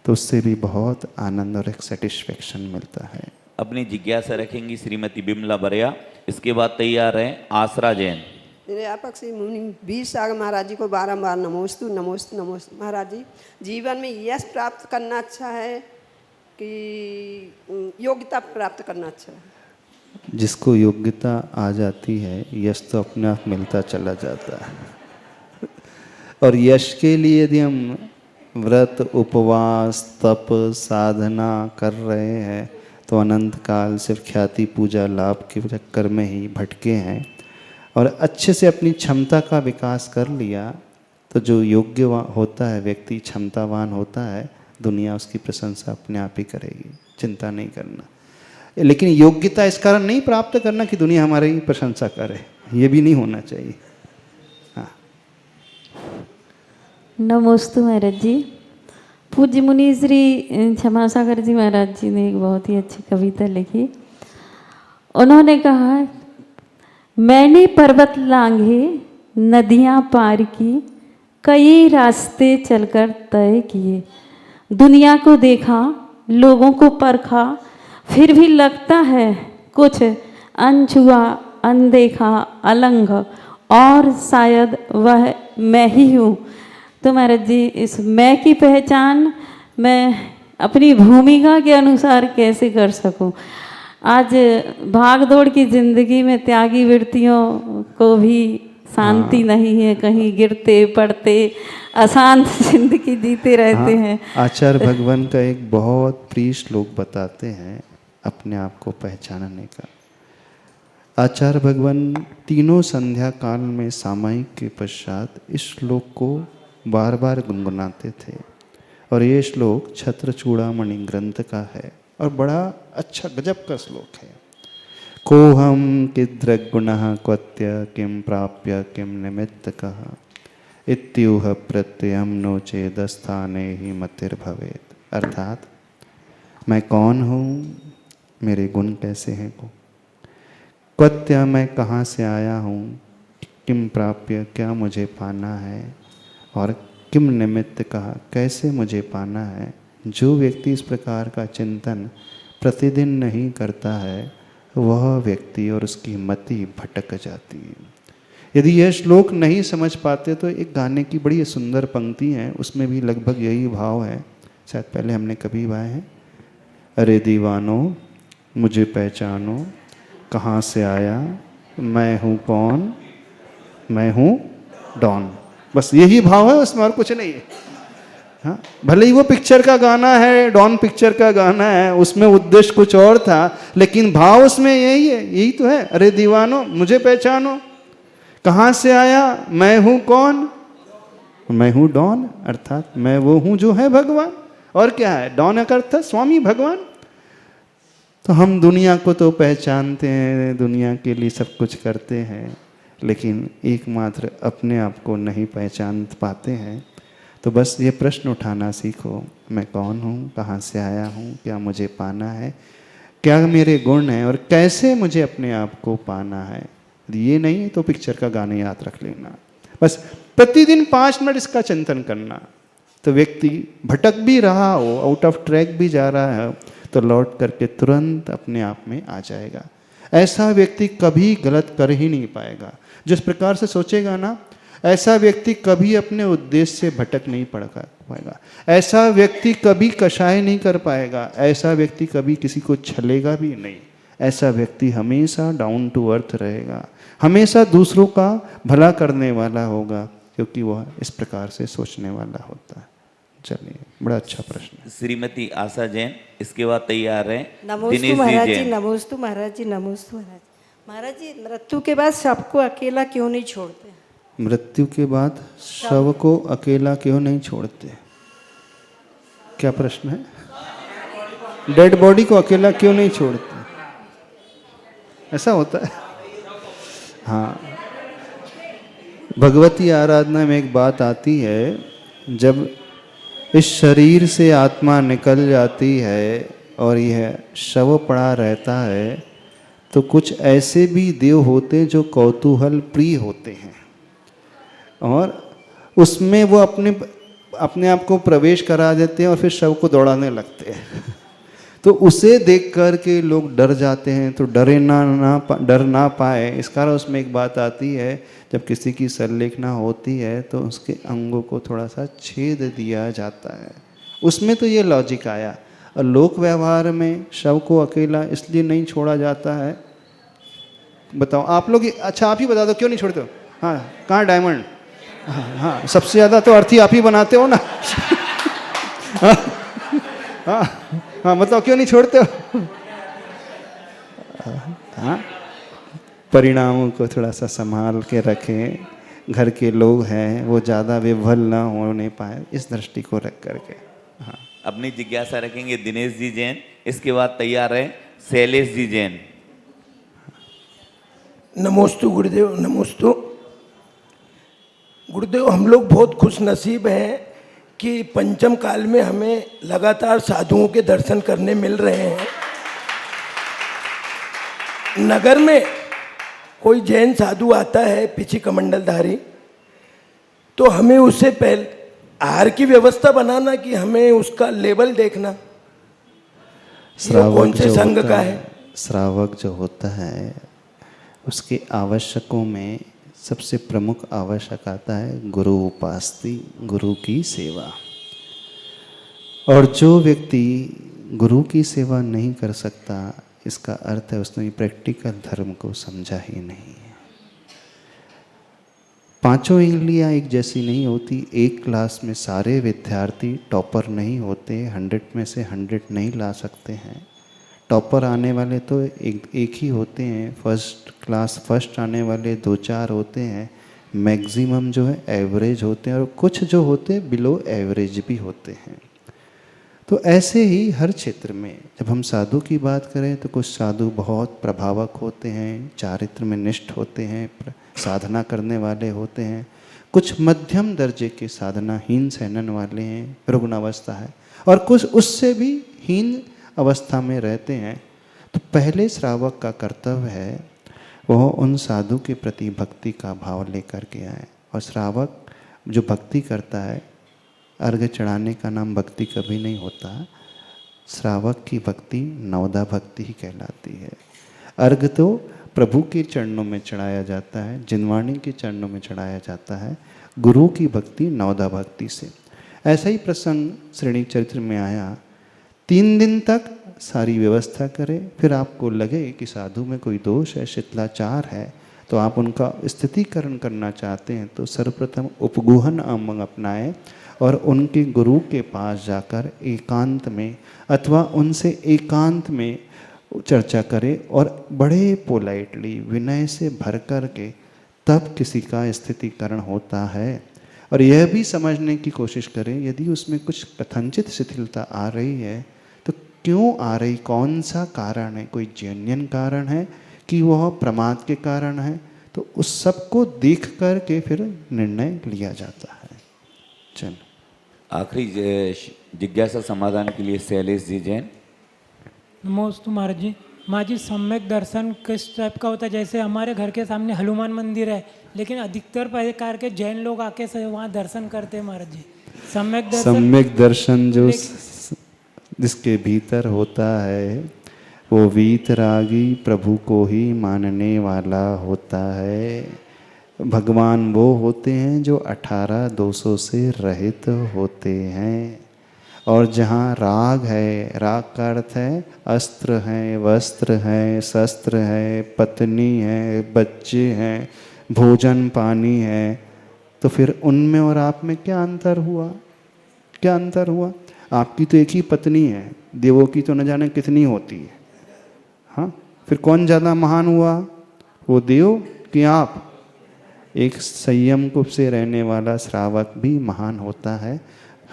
तो उससे भी बहुत आनंद और एक सेटिस्फेक्शन मिलता है। अपनी जिज्ञासा रखेंगी श्रीमती बिमला बरैया। इसके बाद तैयार हैं आसरा जैन। निर्यापक श्री मुनि वीर सागर महाराज जी को बारंबार नमोस्तु नमोस्तु नमोस्तु। महाराज जी, जीवन में यश प्राप्त करना अच्छा है कि योग्यता प्राप्त करना अच्छा है? जिसको योग्यता आ जाती है यश तो अपने आप मिलता चला जाता है। और यश के लिए यदि हम व्रत, उपवास, तप, साधना कर रहे हैं तो अनंत काल सिर्फ ख्याति, पूजा, लाभ के चक्कर में ही भटके हैं। और अच्छे से अपनी क्षमता का विकास कर लिया तो जो योग्य होता है व्यक्ति, क्षमतावान होता है, दुनिया उसकी प्रशंसा अपने आप ही करेगी, चिंता नहीं करना। लेकिन योग्यता इस कारण नहीं प्राप्त करना कि दुनिया हमारी प्रशंसा करे, ये भी नहीं होना चाहिए। हाँ, नमोस्तु महाराज जी। पूज्य मुनि श्री क्षमा सागर जी महाराज जी ने एक बहुत ही अच्छी कविता लिखी। उन्होंने कहा, मैंने पर्वत लांघे नदियां पार की, कई रास्ते चलकर तय किए, दुनिया को देखा, लोगों को परखा, फिर भी लगता है कुछ अनछुआ, अनदेखा, अलंघ, और शायद वह मैं ही हूँ। तो महाराज जी, इस मैं की पहचान मैं अपनी भूमिका के अनुसार कैसे कर सकूं? आज भाग दौड़ की जिंदगी में त्यागी वृत्तियों को भी शांति नहीं है, कहीं गिरते पड़ते अशांत जिंदगी जीते रहते हैं। आचार्य भगवान का एक बहुत प्रिय श्लोक बताते हैं अपने आप को पहचानने का। आचार्य भगवान तीनों संध्या काल में सामायिक के पश्चात इस श्लोक को बार बार गुनगुनाते थे। और ये श्लोक छत्र चूड़ामणि ग्रंथ का है और बड़ा अच्छा गजब का श्लोक है। कोहम किद्रगुणः क्वत्य किम प्राप्य किम निमित्तकः इत्यूह प्रत्ययम नो चेदस्थाने ही मतिर्भवेत्। अर्थात मैं कौन हूँ, मेरे गुण कैसे हैं को, क्वत्य मैं कहाँ से आया हूँ, किम प्राप्य क्या मुझे पाना है, और किम निमित्त कहा कैसे मुझे पाना है, जो व्यक्ति इस प्रकार का चिंतन प्रतिदिन नहीं करता है वह व्यक्ति और उसकी मति भटक जाती है। यदि यह श्लोक नहीं समझ पाते तो एक गाने की बड़ी सुंदर पंक्ति है, उसमें भी लगभग यही भाव है, शायद पहले हमने कभी गाए हैं। अरे दीवानो मुझे पहचानो, कहाँ से आया, मैं हूँ कौन, मैं हूँ डॉन। बस यही भाव है, उसमें और कुछ नहीं है। हाँ, भले ही वो पिक्चर का गाना है, डॉन पिक्चर का गाना है, उसमें उद्देश्य कुछ और था, लेकिन भाव उसमें यही है, यही तो है। अरे दीवानो मुझे पहचानो, कहाँ से आया, मैं हूँ कौन, मैं हूँ डॉन, अर्थात मैं वो हूँ जो है भगवान। और क्या है, डॉन का अर्थ स्वामी भगवान। तो हम दुनिया को तो पहचानते हैं, दुनिया के लिए सब कुछ करते हैं, लेकिन एकमात्र अपने आप को नहीं पहचान पाते हैं। तो बस ये प्रश्न उठाना सीखो, मैं कौन हूँ, कहाँ से आया हूँ, क्या मुझे पाना है, क्या मेरे गुण हैं और कैसे मुझे अपने आप को पाना है। ये नहीं है तो पिक्चर का गाना याद रख लेना, बस प्रतिदिन 5 मिनट इसका चिंतन करना। तो व्यक्ति भटक भी रहा हो, आउट ऑफ ट्रैक भी जा रहा है, तो लौट करके तुरंत अपने आप में आ जाएगा। ऐसा व्यक्ति कभी गलत कर ही नहीं पाएगा। जिस प्रकार से सोचेगा ना, ऐसा व्यक्ति कभी अपने उद्देश्य से भटक नहीं पड़ पाएगा। ऐसा व्यक्ति कभी कषाय नहीं कर पाएगा। ऐसा व्यक्ति कभी किसी को छलेगा भी नहीं। ऐसा व्यक्ति हमेशा डाउन टू अर्थ रहेगा, हमेशा दूसरों का भला करने वाला होगा, क्योंकि वह इस प्रकार से सोचने वाला होता है। चलिए, बड़ा अच्छा प्रश्न। श्रीमती आशा जैन, इसके बाद तैयार हैं नमोस्तु महाराज जी, नमोस्तु महाराज जी, नमोस्तु महाराज। महाराज जी, मृत्यु के बाद सबको अकेला क्यों नहीं छोड़ते? मृत्यु के बाद शव को अकेला क्यों नहीं छोड़ते? क्या प्रश्न है? डेड बॉडी को अकेला क्यों नहीं छोड़ते? ऐसा होता है। हाँ, भगवती आराधना में एक बात आती है, जब इस शरीर से आत्मा निकल जाती है और यह शव पड़ा रहता है, तो कुछ ऐसे भी देव होते हैं जो कौतूहल प्रिय होते हैं और उसमें वो अपने आप को प्रवेश करा देते हैं और फिर शव को दौड़ाने लगते हैं। तो उसे देख कर के लोग डर जाते हैं, तो डर ना पाए इस कारण उसमें एक बात आती है, जब किसी की संलेखना होती है तो उसके अंगों को थोड़ा सा छेद दिया जाता है। उसमें तो ये लॉजिक आया। और लोक व्यवहार में शव को अकेला इसलिए नहीं छोड़ा जाता है, बताओ आप लोग। अच्छा, आप ही बता दो क्यों नहीं छोड़ते हो? हाँ, कहाँ डायमंड? हाँ, सबसे ज़्यादा तो अर्थी आप ही बनाते हो ना। हाँ हाँ, बताओ क्यों नहीं छोड़ते हो? हाँ, परिणामों को थोड़ा सा संभाल के रखें। घर के लोग हैं वो ज़्यादा विह्वल ना होने पाए, इस दृष्टि को रख करके। हाँ, अपनी जिज्ञासा रखेंगे दिनेश जी जैन, इसके बाद तैयार हैं शैलेश जी जैन। नमोस्तु गुरुदेव, नमोस्तु गुरुदेव। हम लोग बहुत खुश नसीब हैं कि पंचम काल में हमें लगातार साधुओं के दर्शन करने मिल रहे हैं। नगर में कोई जैन साधु आता है पीछे कमंडलधारी, तो हमें उससे पहले आहार की व्यवस्था बनाना कि हमें उसका लेवल देखना, कौन से संघ का है। श्रावक जो होता है उसके आवश्यकों में सबसे प्रमुख आवश्यक आता है गुरु उपास्ति, गुरु की सेवा। और जो व्यक्ति गुरु की सेवा नहीं कर सकता, इसका अर्थ है उसने प्रैक्टिकल धर्म को समझा ही नहीं है। पांचों उंगलियां एक जैसी नहीं होती। एक क्लास में सारे विद्यार्थी टॉपर नहीं होते, 100 में से 100 नहीं ला सकते हैं। टॉपर आने वाले तो एक ही होते हैं, फर्स्ट क्लास फर्स्ट आने वाले 2-4 होते हैं, मैक्सिमम जो है एवरेज होते हैं, और कुछ जो होते हैं बिलो एवरेज भी होते हैं। तो ऐसे ही हर क्षेत्र में जब हम साधु की बात करें तो कुछ साधु बहुत प्रभावक होते हैं, चारित्र में निष्ठ होते हैं, साधना करने वाले होते हैं। कुछ मध्यम दर्जे के साधनाहीन सहनन वाले हैं, रुग्ण अवस्था है, और कुछ उससे भी हीन अवस्था में रहते हैं। तो पहले श्रावक का कर्तव्य है वह उन साधु के प्रति भक्ति का भाव लेकर के आए। और श्रावक जो भक्ति करता है अर्घ चढ़ाने का नाम भक्ति कभी नहीं होता। श्रावक की भक्ति नवदा भक्ति ही कहलाती है। अर्घ तो प्रभु के चरणों में चढ़ाया जाता है, जिनवाणी के चरणों में चढ़ाया जाता है, गुरु की भक्ति नवदा भक्ति से। ऐसा ही प्रसंग श्रेणी चरित्र में आया। 3 दिन तक सारी व्यवस्था करें, फिर आपको लगे कि साधु में कोई दोष है, शिथिलाचार है, तो आप उनका स्थितिकरण करना चाहते हैं तो सर्वप्रथम उपगुहन अमंग अपनाएं और उनके गुरु के पास जाकर एकांत में अथवा उनसे एकांत में चर्चा करें और बड़े पोलाइटली विनय से भर कर के तब किसी का स्थितिकरण होता है। और यह भी समझने की कोशिश करें यदि उसमें कुछ कथनचित शिथिलता आ रही है तो क्यों आ रही, कौन सा कारण है, कोई जेन्युइन कारण है कि वह प्रमाद के कारण है, तो उस सब को देख कर के फिर निर्णय लिया जाता है। चल आखिरी जिज्ञासा समाधान के लिए शैलेश जी जैन। नमोस्तु महाराज जी। महाराज जी, सम्यक दर्शन किस टाइप का होता है? जैसे हमारे घर के सामने हनुमान मंदिर है, लेकिन अधिकतर प्रकार के जैन लोग आके से वहाँ दर्शन करते हैं महाराज जी। सम्यक दर्शन जो जिसके भीतर होता है वो वीतरागी प्रभु को ही मानने वाला होता है। भगवान वो होते हैं जो 18 दोषों से रहित होते हैं। और जहाँ राग है, राग का अर्थ है अस्त्र हैं, वस्त्र हैं, शस्त्र है, पत्नी है, बच्चे हैं, भोजन पानी है, तो फिर उनमें और आप में क्या अंतर हुआ? क्या अंतर हुआ? आपकी तो एक ही पत्नी है, देवों की तो न जाने कितनी होती है। हाँ, फिर कौन ज़्यादा महान हुआ, वो देव कि आप? एक संयम रूप से रहने वाला श्रावक भी महान होता है।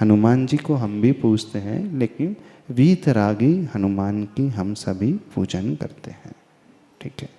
हनुमान जी को हम भी पूजते हैं, लेकिन वीतरागी हनुमान की हम सभी पूजन करते हैं। ठीक है।